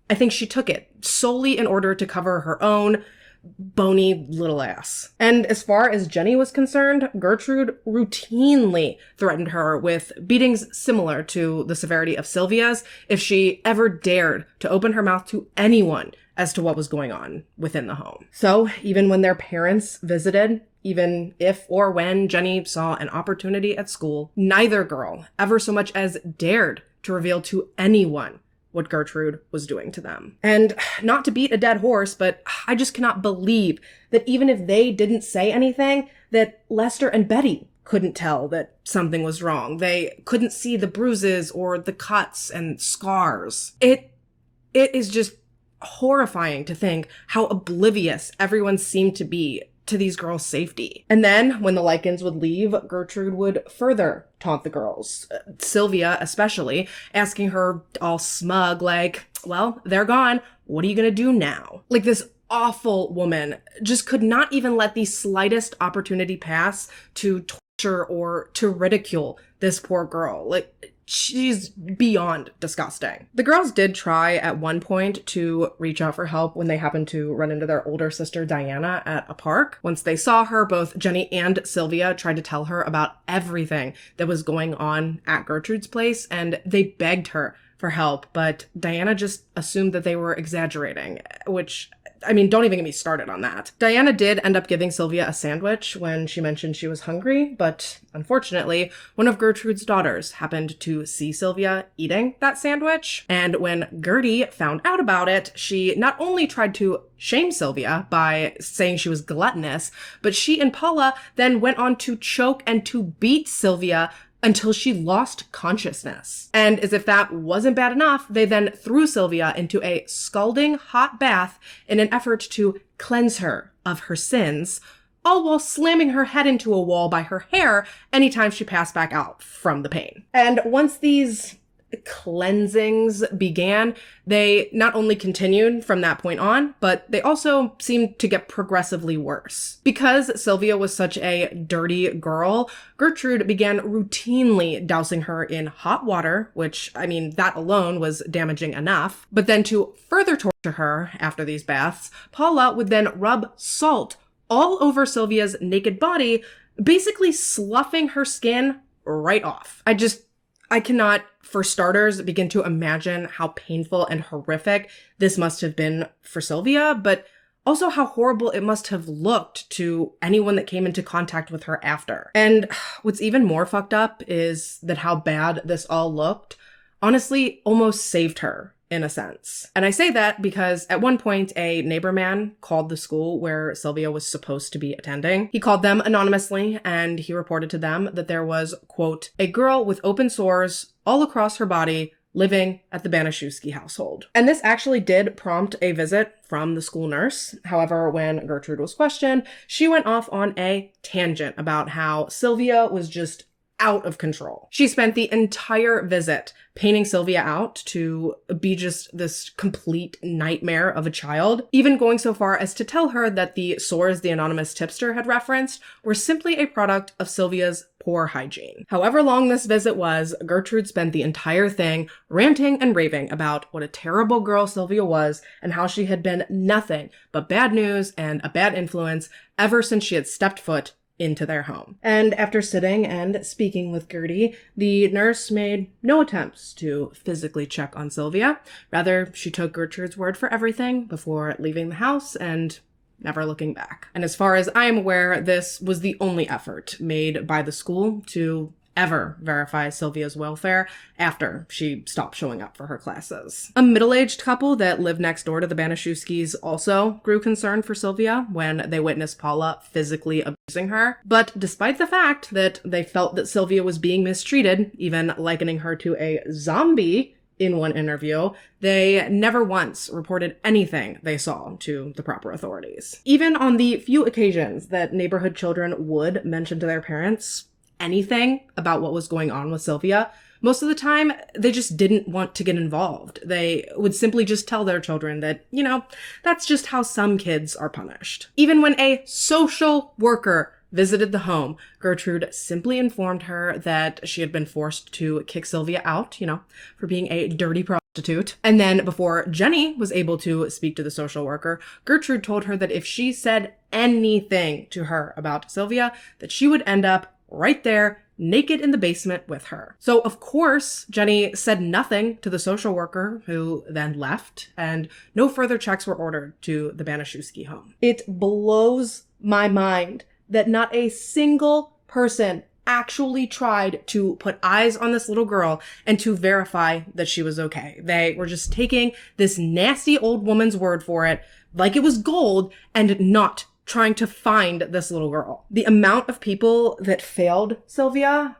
I think she took it solely in order to cover her own bony little ass. And as far as Jenny was concerned, Gertrude routinely threatened her with beatings similar to the severity of Sylvia's if she ever dared to open her mouth to anyone as to what was going on within the home. So even when their parents visited, even if or when Jenny saw an opportunity at school, neither girl ever so much as dared to reveal to anyone what Gertrude was doing to them. And not to beat a dead horse, but I just cannot believe that even if they didn't say anything, that Lester and Betty couldn't tell that something was wrong. They couldn't see the bruises or the cuts and scars. It is just horrifying to think how oblivious everyone seemed to be to these girls' safety. And then, when the Likens would leave, Gertrude would further taunt the girls, Sylvia especially, asking her all smug, like, well, they're gone, what are you gonna do now? Like, this awful woman just could not even let the slightest opportunity pass to torture or to ridicule this poor girl. Like, she's beyond disgusting. The girls did try at one point to reach out for help when they happened to run into their older sister Diana at a park. Once they saw her, both Jenny and Sylvia tried to tell her about everything that was going on at Gertrude's place, and they begged her for help, but Diana just assumed that they were exaggerating, which, I mean, don't even get me started on that. Diana did end up giving Sylvia a sandwich when she mentioned she was hungry, but unfortunately, one of Gertrude's daughters happened to see Sylvia eating that sandwich, and when Gertie found out about it, she not only tried to shame Sylvia by saying she was gluttonous, but she and Paula then went on to choke and to beat Sylvia until she lost consciousness. And as if that wasn't bad enough, they then threw Sylvia into a scalding hot bath in an effort to cleanse her of her sins, all while slamming her head into a wall by her hair anytime she passed back out from the pain. And once these cleansings began, they not only continued from that point on, but they also seemed to get progressively worse. Because Sylvia was such a dirty girl, Gertrude began routinely dousing her in hot water, which, I mean, that alone was damaging enough. But then to further torture her after these baths, Paula would then rub salt all over Sylvia's naked body, basically sloughing her skin right off. I cannot, for starters, begin to imagine how painful and horrific this must have been for Sylvia, but also how horrible it must have looked to anyone that came into contact with her after. And what's even more fucked up is that how bad this all looked honestly almost saved her, in a sense. And I say that because at one point, a neighbor man called the school where Sylvia was supposed to be attending. He called them anonymously, and he reported to them that there was, quote, a girl with open sores all across her body living at the Banaszewski household. And this actually did prompt a visit from the school nurse. However, when Gertrude was questioned, she went off on a tangent about how Sylvia was just out of control. She spent the entire visit painting Sylvia out to be just this complete nightmare of a child, even going so far as to tell her that the sores the anonymous tipster had referenced were simply a product of Sylvia's poor hygiene. However long this visit was, Gertrude spent the entire thing ranting and raving about what a terrible girl Sylvia was and how she had been nothing but bad news and a bad influence ever since she had stepped foot into their home. And after sitting and speaking with Gertie, the nurse made no attempts to physically check on Sylvia. Rather, she took Gertrude's word for everything before leaving the house and never looking back. And as far as I am aware, this was the only effort made by the school to ever verify Sylvia's welfare after she stopped showing up for her classes. A middle-aged couple that lived next door to the Banaszewskis also grew concerned for Sylvia when they witnessed Paula physically abusing her. But despite the fact that they felt that Sylvia was being mistreated, even likening her to a zombie in one interview, they never once reported anything they saw to the proper authorities. Even on the few occasions that neighborhood children would mention to their parents anything about what was going on with Sylvia, most of the time, they just didn't want to get involved. They would simply just tell their children that, that's just how some kids are punished. Even when a social worker visited the home, Gertrude simply informed her that she had been forced to kick Sylvia out, for being a dirty prostitute. And then before Jenny was able to speak to the social worker, Gertrude told her that if she said anything to her about Sylvia, that she would end up right there, naked in the basement with her. So, of course, Jenny said nothing to the social worker, who then left, and no further checks were ordered to the Banaszewski home. It blows my mind that not a single person actually tried to put eyes on this little girl and to verify that she was okay. They were just taking this nasty old woman's word for it, like it was gold, and not trying to find this little girl. The amount of people that failed Sylvia,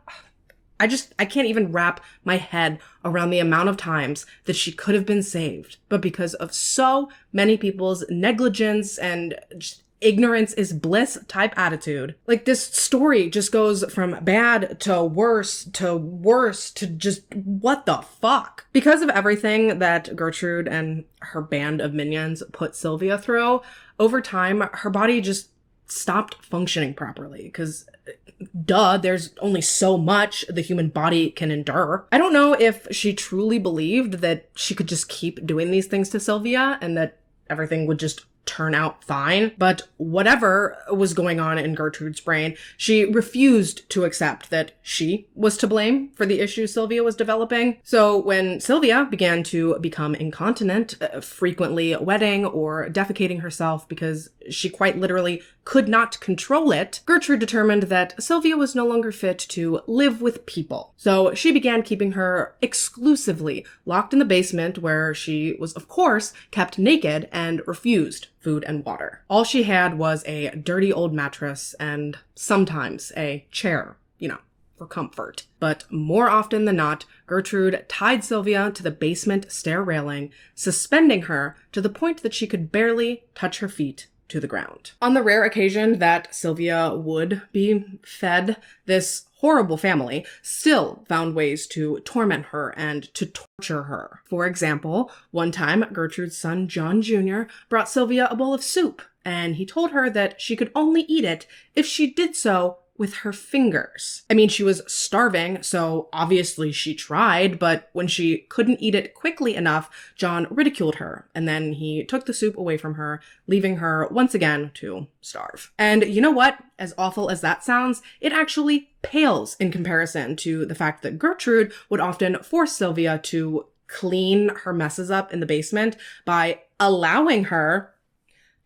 I can't even wrap my head around the amount of times that she could have been saved. But because of so many people's negligence and just ignorance is bliss type attitude, like, this story just goes from bad to worse to just what the fuck. Because of everything that Gertrude and her band of minions put Sylvia through, over time, her body just stopped functioning properly because there's only so much the human body can endure. I don't know if she truly believed that she could just keep doing these things to Sylvia and that everything would just turn out fine, but whatever was going on in Gertrude's brain, she refused to accept that she was to blame for the issues Sylvia was developing. So when Sylvia began to become incontinent, frequently wetting or defecating herself because she quite literally could not control it, Gertrude determined that Sylvia was no longer fit to live with people. So she began keeping her exclusively locked in the basement, where she was, of course, kept naked and refused food and water. All she had was a dirty old mattress and sometimes a chair, for comfort. But more often than not, Gertrude tied Sylvia to the basement stair railing, suspending her to the point that she could barely touch her feet to the ground. On the rare occasion that Sylvia would be fed, this horrible family still found ways to torment her and to torture her. For example, one time Gertrude's son John Jr. brought Sylvia a bowl of soup, and he told her that she could only eat it if she did so with her fingers. I mean, she was starving, so obviously she tried, but when she couldn't eat it quickly enough, John ridiculed her, and then he took the soup away from her, leaving her once again to starve. And you know what? As awful as that sounds, it actually pales in comparison to the fact that Gertrude would often force Sylvia to clean her messes up in the basement by allowing her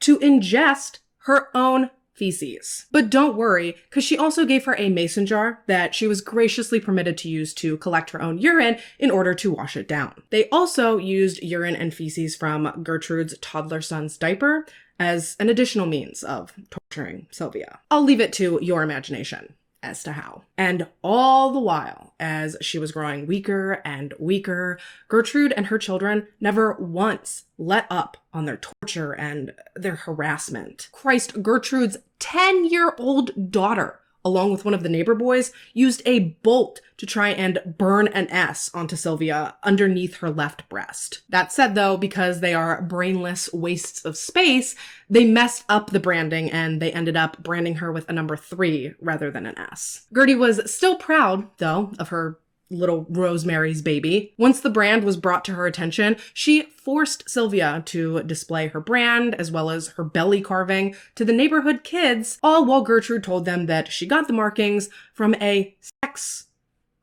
to ingest her own feces. But don't worry, because she also gave her a mason jar that she was graciously permitted to use to collect her own urine in order to wash it down. They also used urine and feces from Gertrude's toddler son's diaper as an additional means of torturing Sylvia. I'll leave it to your imagination as to how. And all the while, as she was growing weaker and weaker, Gertrude and her children never once let up on their torture and their harassment. Christ, Gertrude's 10-year-old daughter, along with one of the neighbor boys, used a bolt to try and burn an S onto Sylvia underneath her left breast. That said, though, because they are brainless wastes of space, they messed up the branding and they ended up branding her with a number 3 rather than an S. Gertie was still proud, though, of her little Rosemary's baby. Once the brand was brought to her attention, she forced Sylvia to display her brand as well as her belly carving to the neighborhood kids, all while Gertrude told them that she got the markings from a sex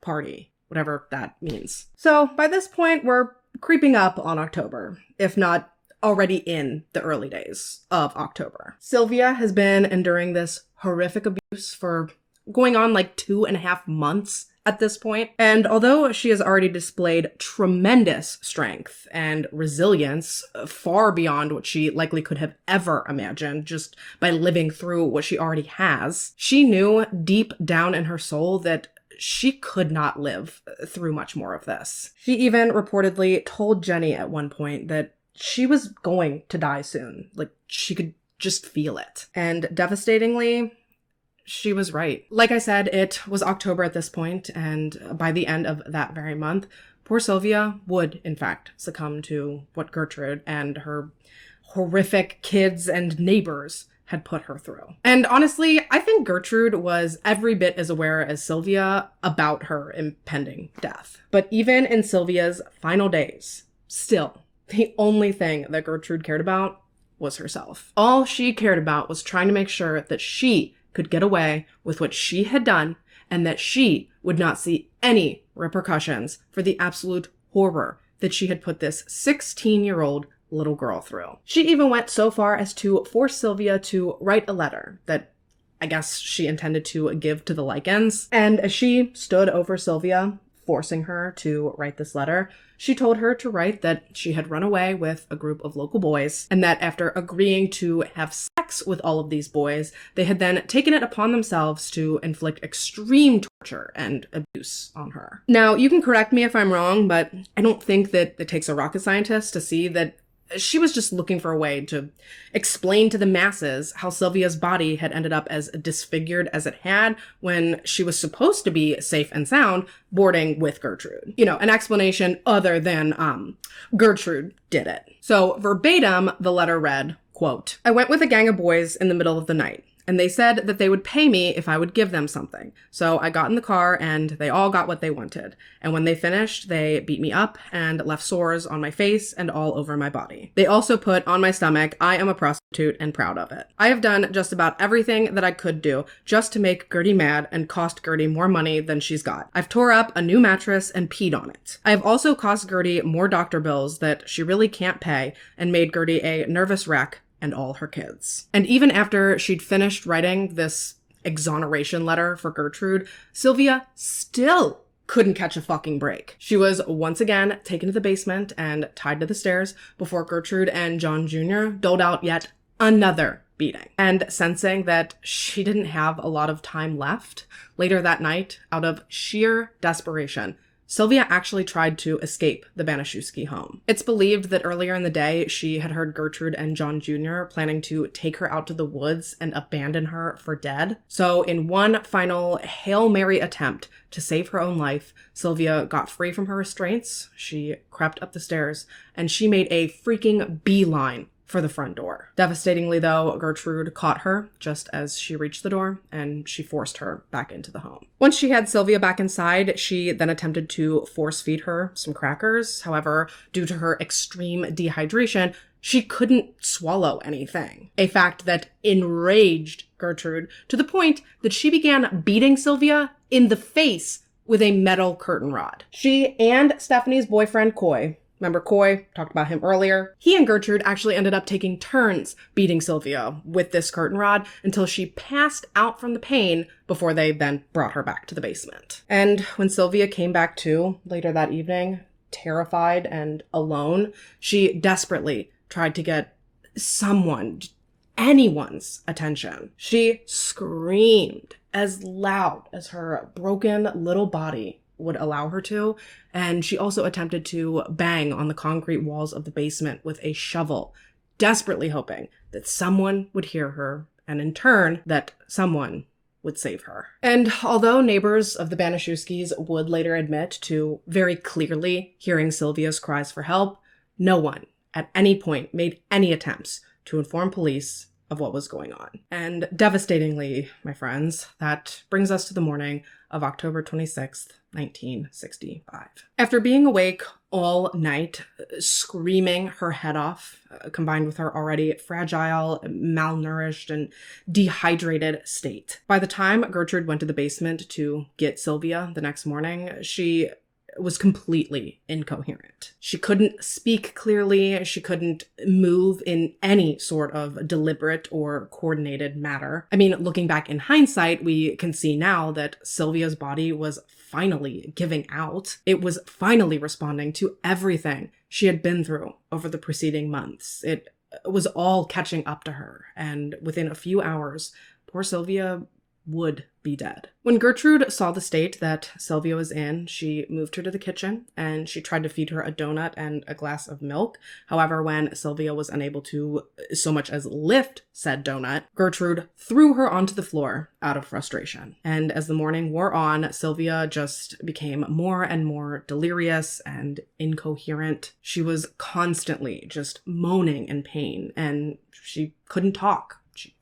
party, whatever that means. So by this point, we're creeping up on October, if not already in the early days of October. Sylvia has been enduring this horrific abuse for going on like 2.5 months at this point. And although she has already displayed tremendous strength and resilience, far beyond what she likely could have ever imagined just by living through what she already has, she knew deep down in her soul that she could not live through much more of this. She even reportedly told Jenny at one point that she was going to die soon. Like, she could just feel it. And devastatingly, she was right. Like I said, it was October at this point, and by the end of that very month, poor Sylvia would, in fact, succumb to what Gertrude and her horrific kids and neighbors had put her through. And honestly, I think Gertrude was every bit as aware as Sylvia about her impending death. But even in Sylvia's final days, still, the only thing that Gertrude cared about was herself. All she cared about was trying to make sure that she could get away with what she had done and that she would not see any repercussions for the absolute horror that she had put this 16-year-old little girl through. She even went so far as to force Sylvia to write a letter that I guess she intended to give to the Likens. And as she stood over Sylvia, forcing her to write this letter, she told her to write that she had run away with a group of local boys, and that after agreeing to have sex with all of these boys, they had then taken it upon themselves to inflict extreme torture and abuse on her. Now, you can correct me if I'm wrong, but I don't think that it takes a rocket scientist to see that she was just looking for a way to explain to the masses how Sylvia's body had ended up as disfigured as it had when she was supposed to be safe and sound boarding with Gertrude. You know, an explanation other than Gertrude did it. So verbatim, the letter read, quote, "I went with a gang of boys in the middle of the night, and they said that they would pay me if I would give them something. So I got in the car and they all got what they wanted. And when they finished, they beat me up and left sores on my face and all over my body. They also put on my stomach, 'I am a prostitute and proud of it.' I have done just about everything that I could do just to make Gertie mad and cost Gertie more money than she's got. I've tore up a new mattress and peed on it. I have also cost Gertie more doctor bills that she really can't pay and made Gertie a nervous wreck and all her kids." And even after she'd finished writing this exoneration letter for Gertrude, Sylvia still couldn't catch a fucking break. She was once again taken to the basement and tied to the stairs before Gertrude and John Jr. doled out yet another beating. And sensing that she didn't have a lot of time left, later that night, out of sheer desperation, Sylvia actually tried to escape the Banaszewski home. It's believed that earlier in the day, she had heard Gertrude and John Jr. planning to take her out to the woods and abandon her for dead. So in one final Hail Mary attempt to save her own life, Sylvia got free from her restraints, she crept up the stairs, and she made a freaking beeline for the front door. Devastatingly, though, Gertrude caught her just as she reached the door, and she forced her back into the home. Once she had Sylvia back inside, she then attempted to force feed her some crackers. However, due to her extreme dehydration, she couldn't swallow anything, a fact that enraged Gertrude to the point that she began beating Sylvia in the face with a metal curtain rod. She and Stephanie's boyfriend, Coy, remember Coy? Talked about him earlier. He and Gertrude actually ended up taking turns beating Sylvia with this curtain rod until she passed out from the pain before they then brought her back to the basement. And when Sylvia came back to later that evening, terrified and alone, she desperately tried to get anyone's attention. She screamed as loud as her broken little body would allow her to, and she also attempted to bang on the concrete walls of the basement with a shovel, desperately hoping that someone would hear her, and in turn, that someone would save her. And although neighbors of the Banaszewskis would later admit to very clearly hearing Sylvia's cries for help, no one at any point made any attempts to inform police of what was going on. And devastatingly, my friends, that brings us to the morning of October 26th, 1965. After being awake all night, screaming her head off, combined with her already fragile, malnourished, and dehydrated state. By the time Gertrude went to the basement to get Sylvia the next morning, she was completely incoherent. She couldn't speak clearly. She couldn't move in any sort of deliberate or coordinated manner. I mean, looking back in hindsight, we can see now that Sylvia's body was finally giving out. It was finally responding to everything she had been through over the preceding months. It was all catching up to her. And within a few hours, poor Sylvia would be dead. When Gertrude saw the state that Sylvia was in, she moved her to the kitchen and she tried to feed her a donut and a glass of milk. However, when Sylvia was unable to so much as lift said donut, Gertrude threw her onto the floor out of frustration. And as the morning wore on, Sylvia just became more and more delirious and incoherent. She was constantly just moaning in pain and she couldn't talk.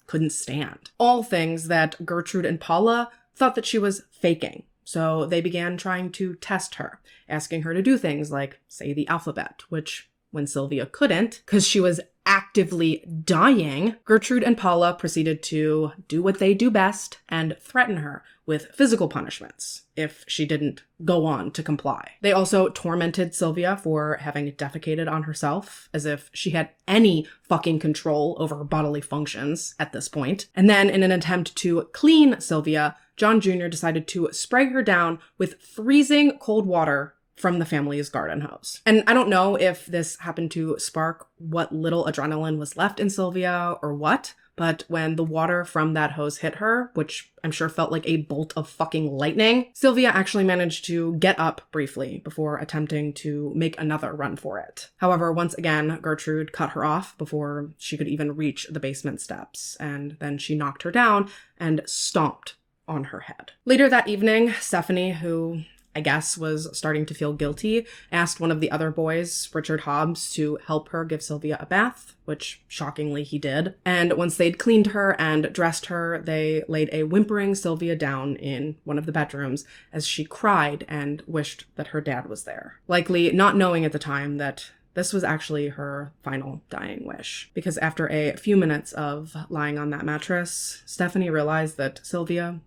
Couldn't stand. All things that Gertrude and Paula thought that she was faking. So they began trying to test her, asking her to do things like say the alphabet, which when Sylvia couldn't, because she was actively dying, Gertrude and Paula proceeded to do what they do best and threaten her with physical punishments if she didn't go on to comply. They also tormented Sylvia for having defecated on herself, as if she had any fucking control over her bodily functions at this point. And then in an attempt to clean Sylvia, John Jr. decided to spray her down with freezing cold water from the family's garden hose. And I don't know if this happened to spark what little adrenaline was left in Sylvia or what, but when the water from that hose hit her, which I'm sure felt like a bolt of fucking lightning, Sylvia actually managed to get up briefly before attempting to make another run for it. However, once again, Gertrude cut her off before she could even reach the basement steps, and then she knocked her down and stomped on her head. Later that evening, Stephanie, who I guess was starting to feel guilty, asked one of the other boys, Richard Hobbs, to help her give Sylvia a bath, which shockingly he did. And once they'd cleaned her and dressed her, they laid a whimpering Sylvia down in one of the bedrooms as she cried and wished that her dad was there. Likely not knowing at the time that this was actually her final dying wish, because after a few minutes of lying on that mattress, Stephanie realized that Sylvia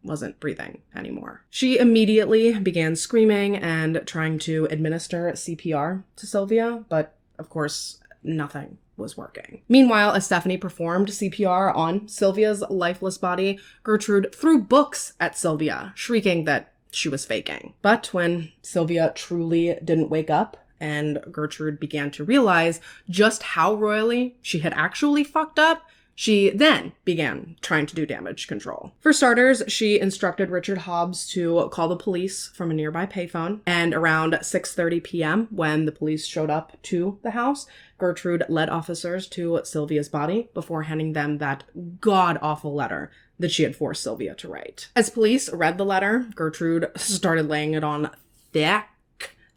wasn't breathing anymore. She immediately began screaming and trying to administer CPR to Sylvia, but of course, nothing was working. Meanwhile, as Stephanie performed CPR on Sylvia's lifeless body, Gertrude threw books at Sylvia, shrieking that she was faking. But when Sylvia truly didn't wake up, and Gertrude began to realize just how royally she had actually fucked up, she then began trying to do damage control. For starters, she instructed Richard Hobbs to call the police from a nearby payphone, and around 6:30 p.m., when the police showed up to the house, Gertrude led officers to Sylvia's body before handing them that god-awful letter that she had forced Sylvia to write. As police read the letter, Gertrude started laying it on thick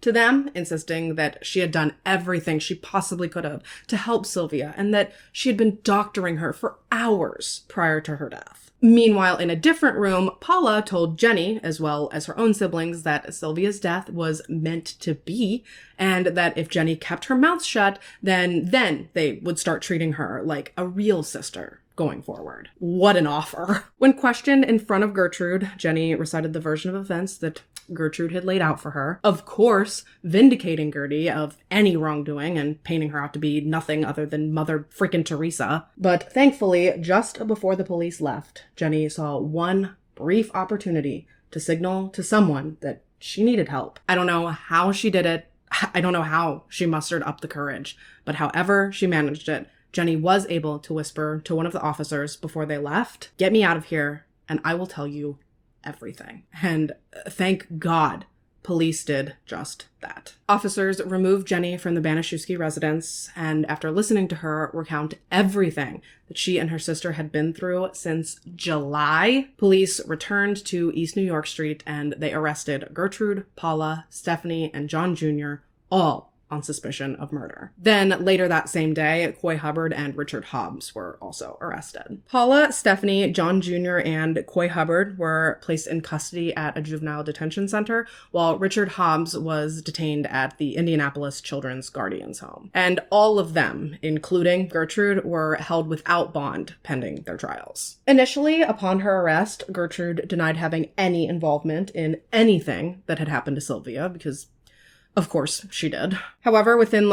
to them, insisting that she had done everything she possibly could have to help Sylvia and that she had been doctoring her for hours prior to her death. Meanwhile, in a different room, Paula told Jenny, as well as her own siblings, that Sylvia's death was meant to be, and that if Jenny kept her mouth shut, then they would start treating her like a real sister going forward. What an offer. When questioned in front of Gertrude, Jenny recited the version of events that Gertrude had laid out for her, of course, vindicating Gertie of any wrongdoing and painting her out to be nothing other than Mother freaking Teresa. But thankfully, just before the police left, Jenny saw one brief opportunity to signal to someone that she needed help. I don't know how she did it. I don't know how she mustered up the courage, but however she managed it, Jenny was able to whisper to one of the officers before they left, "Get me out of here, and I will tell you everything." And thank God, police did just that. Officers removed Jenny from the Banaszewski residence, and after listening to her recount everything that she and her sister had been through since July, police returned to East New York Street and they arrested Gertrude, Paula, Stephanie, and John Jr., all on suspicion of murder. Then later that same day, Coy Hubbard and Richard Hobbs were also arrested. Paula, Stephanie, John Jr., and Coy Hubbard were placed in custody at a juvenile detention center, while Richard Hobbs was detained at the Indianapolis Children's Guardians Home. And all of them, including Gertrude, were held without bond pending their trials. Initially, upon her arrest, Gertrude denied having any involvement in anything that had happened to Sylvia, because of course she did. However, within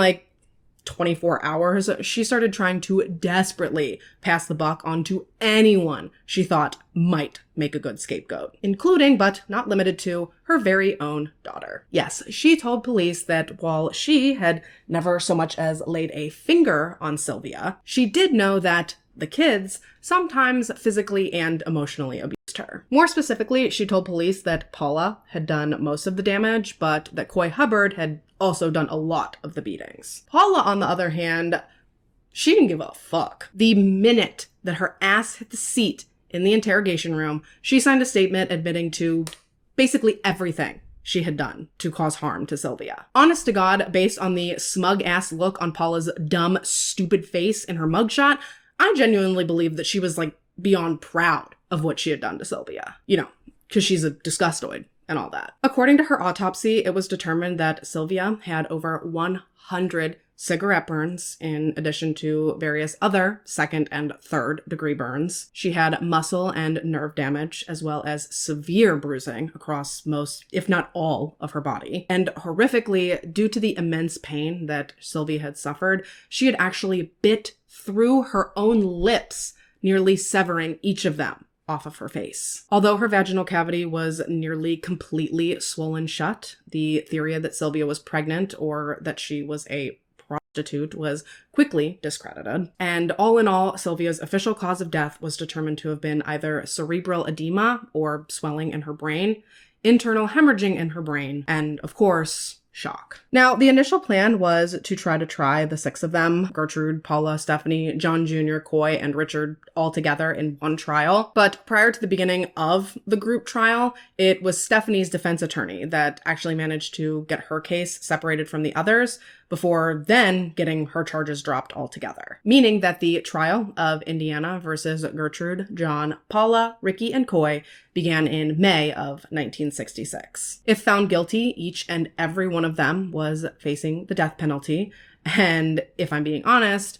24 hours, she started trying to desperately pass the buck on to anyone she thought might make a good scapegoat, including, but not limited to, her very own daughter. Yes, she told police that while she had never so much as laid a finger on Sylvia, she did know that the kids sometimes physically and emotionally abused accused her. More specifically, she told police that Paula had done most of the damage, but that Coy Hubbard had also done a lot of the beatings. Paula, on the other hand, she didn't give a fuck. The minute that her ass hit the seat in the interrogation room, she signed a statement admitting to basically everything she had done to cause harm to Sylvia. Honest to God, based on the smug-ass look on Paula's dumb, stupid face in her mugshot, I genuinely believe that she was, like, beyond proud of what she had done to Sylvia. You know, because she's a disgustoid and all that. According to her autopsy, it was determined that Sylvia had over 100 cigarette burns, in addition to various other second and third degree burns. She had muscle and nerve damage, as well as severe bruising across most, if not all, of her body. And horrifically, due to the immense pain that Sylvia had suffered, she had actually bit through her own lips, nearly severing each of them off of her face. Although her vaginal cavity was nearly completely swollen shut, the theory that Sylvia was pregnant or that she was a prostitute was quickly discredited. And all in all, Sylvia's official cause of death was determined to have been either cerebral edema, or swelling in her brain, internal hemorrhaging in her brain, and of course, shock. Now, the initial plan was to try the 6 of them, Gertrude, Paula, Stephanie, John Jr., Coy, and Richard, all together in one trial. But prior to the beginning of the group trial, it was Stephanie's defense attorney that actually managed to get her case separated from the others before then getting her charges dropped altogether. Meaning that the trial of Indiana versus Gertrude, John, Paula, Ricky, and Coy began in May of 1966. If found guilty, each and every one of them was facing the death penalty. And if I'm being honest,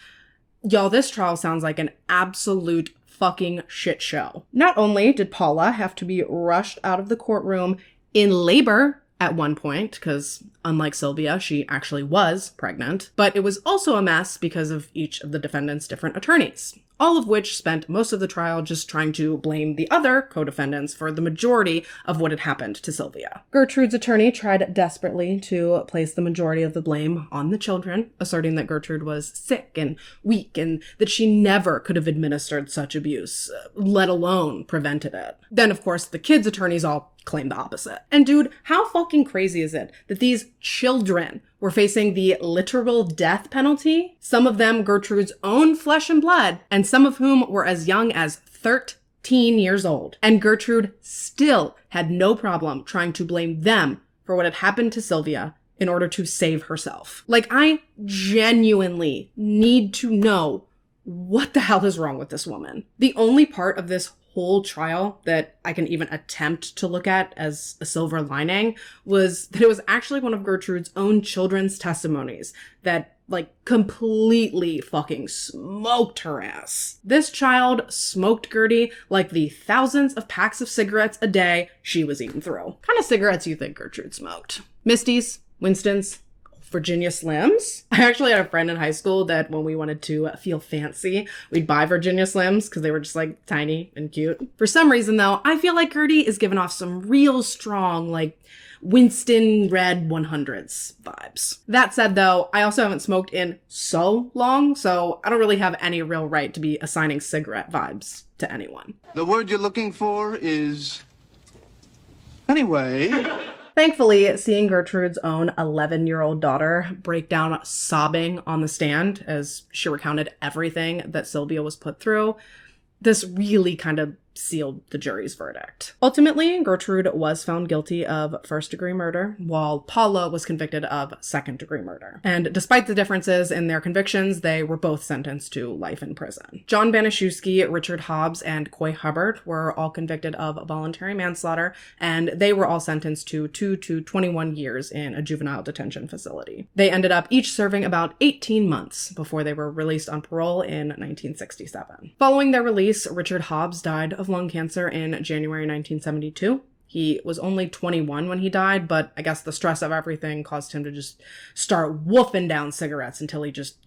y'all, this trial sounds like an absolute fucking shit show. Not only did Paula have to be rushed out of the courtroom in labor at one point, because unlike Sylvia, she actually was pregnant, but it was also a mess because of each of the defendants' different attorneys, all of which spent most of the trial just trying to blame the other co-defendants for the majority of what had happened to Sylvia. Gertrude's attorney tried desperately to place the majority of the blame on the children, asserting that Gertrude was sick and weak and that she never could have administered such abuse, let alone prevented it. Then, of course, the kids' attorneys all claim the opposite. And dude, how fucking crazy is it that these children were facing the literal death penalty? Some of them Gertrude's own flesh and blood, and some of whom were as young as 13 years old. And Gertrude still had no problem trying to blame them for what had happened to Sylvia in order to save herself. Like, I genuinely need to know what the hell is wrong with this woman. The only part of this whole trial that I can even attempt to look at as a silver lining was that it was actually one of Gertrude's own children's testimonies that, like, completely fucking smoked her ass. This child smoked Gertie like the thousands of packs of cigarettes a day she was eating through. What kind of cigarettes you think Gertrude smoked? Misties? Winston's? Virginia Slims? I actually had a friend in high school that when we wanted to feel fancy, we'd buy Virginia Slims because they were just like tiny and cute. For some reason though, I feel like Gertie is giving off some real strong, like, Winston Red 100s vibes. That said though, I also haven't smoked in so long, so I don't really have any real right to be assigning cigarette vibes to anyone. The word you're looking for is... anyway... Thankfully, seeing Gertrude's own 11-year-old daughter break down sobbing on the stand as she recounted everything that Sylvia was put through, this really kind of sealed the jury's verdict. Ultimately, Gertrude was found guilty of first-degree murder, while Paula was convicted of second-degree murder. And despite the differences in their convictions, they were both sentenced to life in prison. John Banaszewski, Richard Hobbs, and Coy Hubbard were all convicted of voluntary manslaughter, and they were all sentenced to 2 to 21 years in a juvenile detention facility. They ended up each serving about 18 months before they were released on parole in 1967. Following their release, Richard Hobbs died of lung cancer in January 1972. He was only 21 when he died, but I guess the stress of everything caused him to just start wolfing down cigarettes until he just,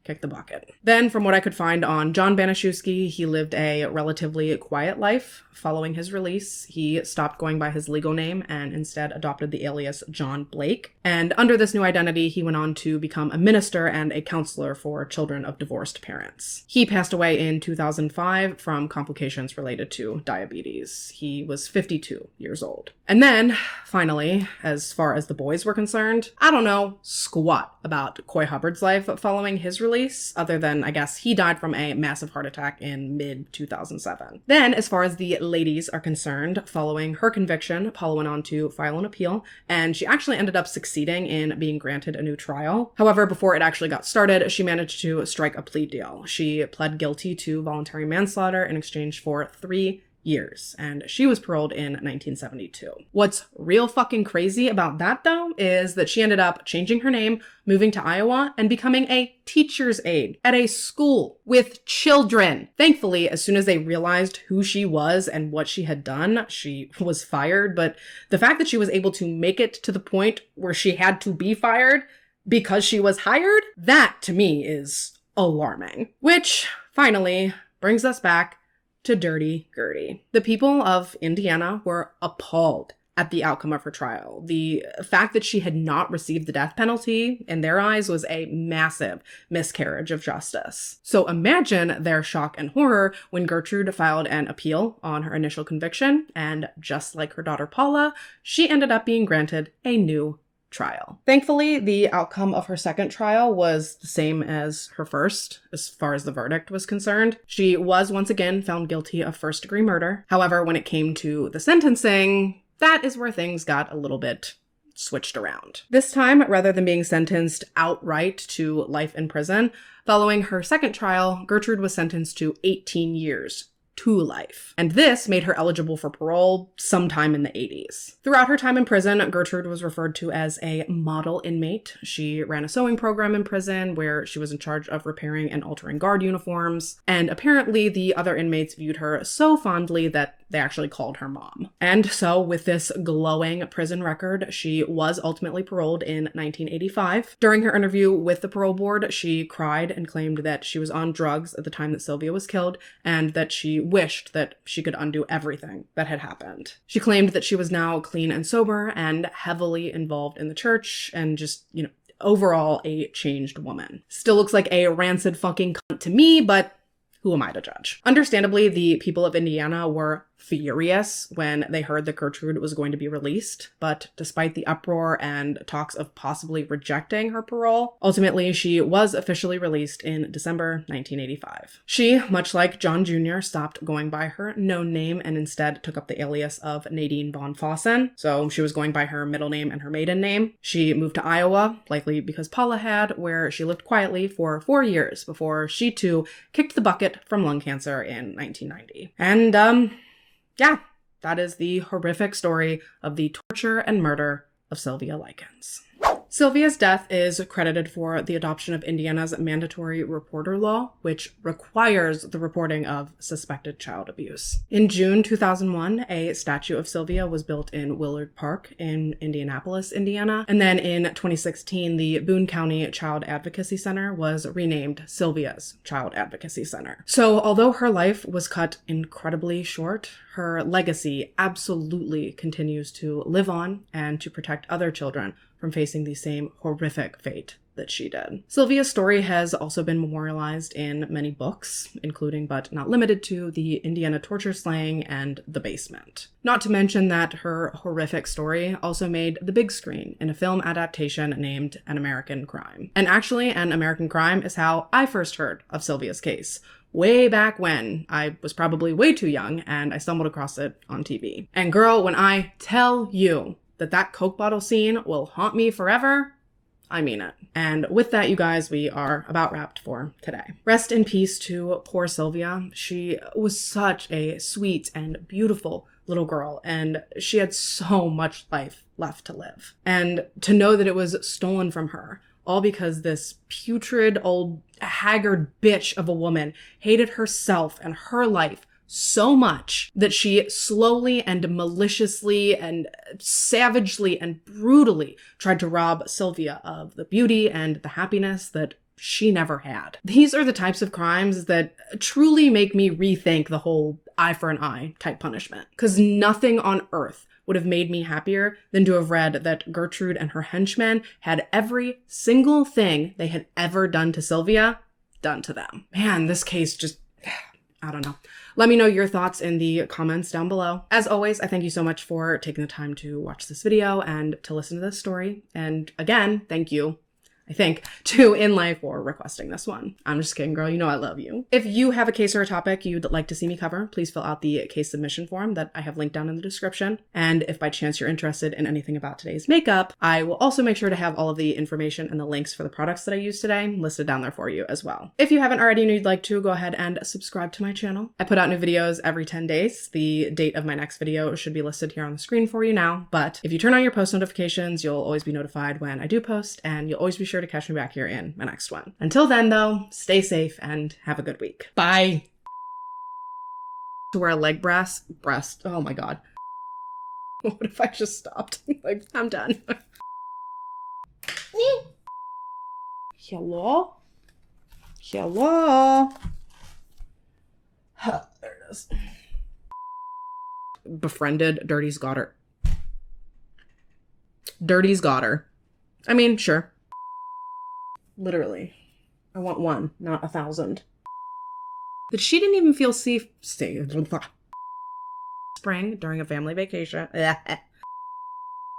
kick the bucket. Then, from what I could find on John Banaszewski, he lived a relatively quiet life. Following his release, he stopped going by his legal name and instead adopted the alias John Blake. And under this new identity, he went on to become a minister and a counselor for children of divorced parents. He passed away in 2005 from complications related to diabetes. He was 52 years old. And then, finally, as far as the boys were concerned, I don't know squat about Coy Hubbard's life following his release, other than, I guess, he died from a massive heart attack in mid-2007. Then, as far as the ladies are concerned, following her conviction, Paula went on to file an appeal, and she actually ended up succeeding in being granted a new trial. However, before it actually got started, she managed to strike a plea deal. She pled guilty to voluntary manslaughter in exchange for 3 years, and she was paroled in 1972. What's real fucking crazy about that, though, is that she ended up changing her name, moving to Iowa, and becoming a teacher's aide at a school with children. Thankfully, as soon as they realized who she was and what she had done, she was fired, but the fact that she was able to make it to the point where she had to be fired because she was hired, that, to me, is alarming. Which, finally, brings us back to Dirty Gertie. The people of Indiana were appalled at the outcome of her trial. The fact that she had not received the death penalty, in their eyes, was a massive miscarriage of justice. So imagine their shock and horror when Gertrude filed an appeal on her initial conviction, and just like her daughter Paula, she ended up being granted a new trial. Thankfully, the outcome of her second trial was the same as her first, as far as the verdict was concerned. She was once again found guilty of first-degree murder. However, when it came to the sentencing, that is where things got a little bit switched around. This time, rather than being sentenced outright to life in prison, following her second trial, Gertrude was sentenced to 18 years to life. And this made her eligible for parole sometime in the 80s. Throughout her time in prison, Gertrude was referred to as a model inmate. She ran a sewing program in prison where she was in charge of repairing and altering guard uniforms. And apparently the other inmates viewed her so fondly that they actually called her mom. And so with this glowing prison record, she was ultimately paroled in 1985. During her interview with the parole board, she cried and claimed that she was on drugs at the time that Sylvia was killed and that she wished that she could undo everything that had happened. She claimed that she was now clean and sober and heavily involved in the church and just, overall a changed woman. Still looks like a rancid fucking cunt to me, but who am I to judge? Understandably, the people of Indiana were furious when they heard that Gertrude was going to be released, but despite the uproar and talks of possibly rejecting her parole, ultimately she was officially released in December 1985. She, much like John Jr., stopped going by her known name and instead took up the alias of Nadine von Fossen, so she was going by her middle name and her maiden name. She moved to Iowa, likely because Paula had, where she lived quietly for 4 years before she too kicked the bucket from lung cancer in 1990. And, yeah, that is the horrific story of the torture and murder of Sylvia Likens. Sylvia's death is credited for the adoption of Indiana's mandatory reporter law, which requires the reporting of suspected child abuse. In June 2001, a statue of Sylvia was built in Willard Park in Indianapolis, Indiana. And then in 2016, the Boone County Child Advocacy Center was renamed Sylvia's Child Advocacy Center. So although her life was cut incredibly short, her legacy absolutely continues to live on and to protect other children from facing the same horrific fate that she did. Sylvia's story has also been memorialized in many books, including but not limited to The Indiana Torture Slaying and The Basement. Not to mention that her horrific story also made the big screen in a film adaptation named An American Crime. And actually, An American Crime is how I first heard of Sylvia's case. Way back when I was probably way too young and I stumbled across it on TV. And girl, when I tell you that Coke bottle scene will haunt me forever, I mean it. And with that, you guys, we are about wrapped for today. Rest in peace to poor Sylvia. She was such a sweet and beautiful little girl, and she had so much life left to live. And to know that it was stolen from her, all because this putrid old haggard bitch of a woman hated herself and her life so much that she slowly and maliciously and savagely and brutally tried to rob Sylvia of the beauty and the happiness that she never had. These are the types of crimes that truly make me rethink the whole eye for an eye type punishment. Because nothing on earth would have made me happier than to have read that Gertrude and her henchmen had every single thing they had ever done to Sylvia done to them. Man, this case just, I don't know. Let me know your thoughts in the comments down below. As always, I thank you so much for taking the time to watch this video and to listen to this story. And again, thank you, I think, to InLife for requesting this one. I'm just kidding, girl. You know I love you. If you have a case or a topic you'd like to see me cover, please fill out the case submission form that I have linked down in the description. And if by chance you're interested in anything about today's makeup, I will also make sure to have all of the information and the links for the products that I used today listed down there for you as well. If you haven't already and you'd like to, go ahead and subscribe to my channel. I put out new videos every 10 days. The date of my next video should be listed here on the screen for you now. But if you turn on your post notifications, you'll always be notified when I do post, and you'll always be sure to catch me back here in my next one. Until then, though, stay safe and have a good week. Bye. To wear a leg breast. Oh my God. What if I just stopped? Like, I'm done. Hello? Hello? Huh, there it is. Befriended Dirty's got her. Dirty's got her. I mean, sure. Literally. I want one, not 1,000. But she didn't even feel safe. Spring during a family vacation.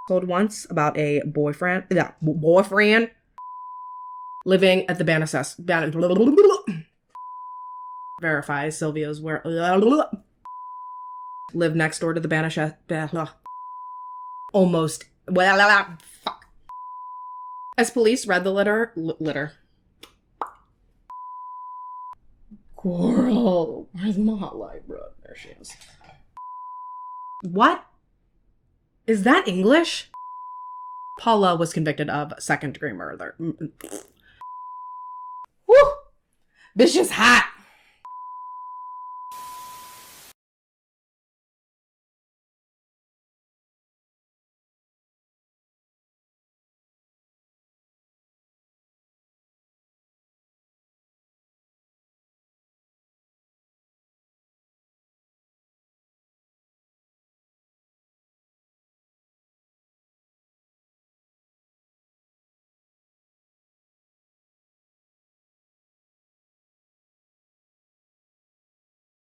Told once about a boyfriend living at the Banassas. Verifies Sylvia's where live next door to the Banassas. Almost. Fuck. As police read the letter. Girl, where's my hotline, bro? There she is. What? Is that English? Paula was convicted of second-degree murder. Woo! Bitch is hot.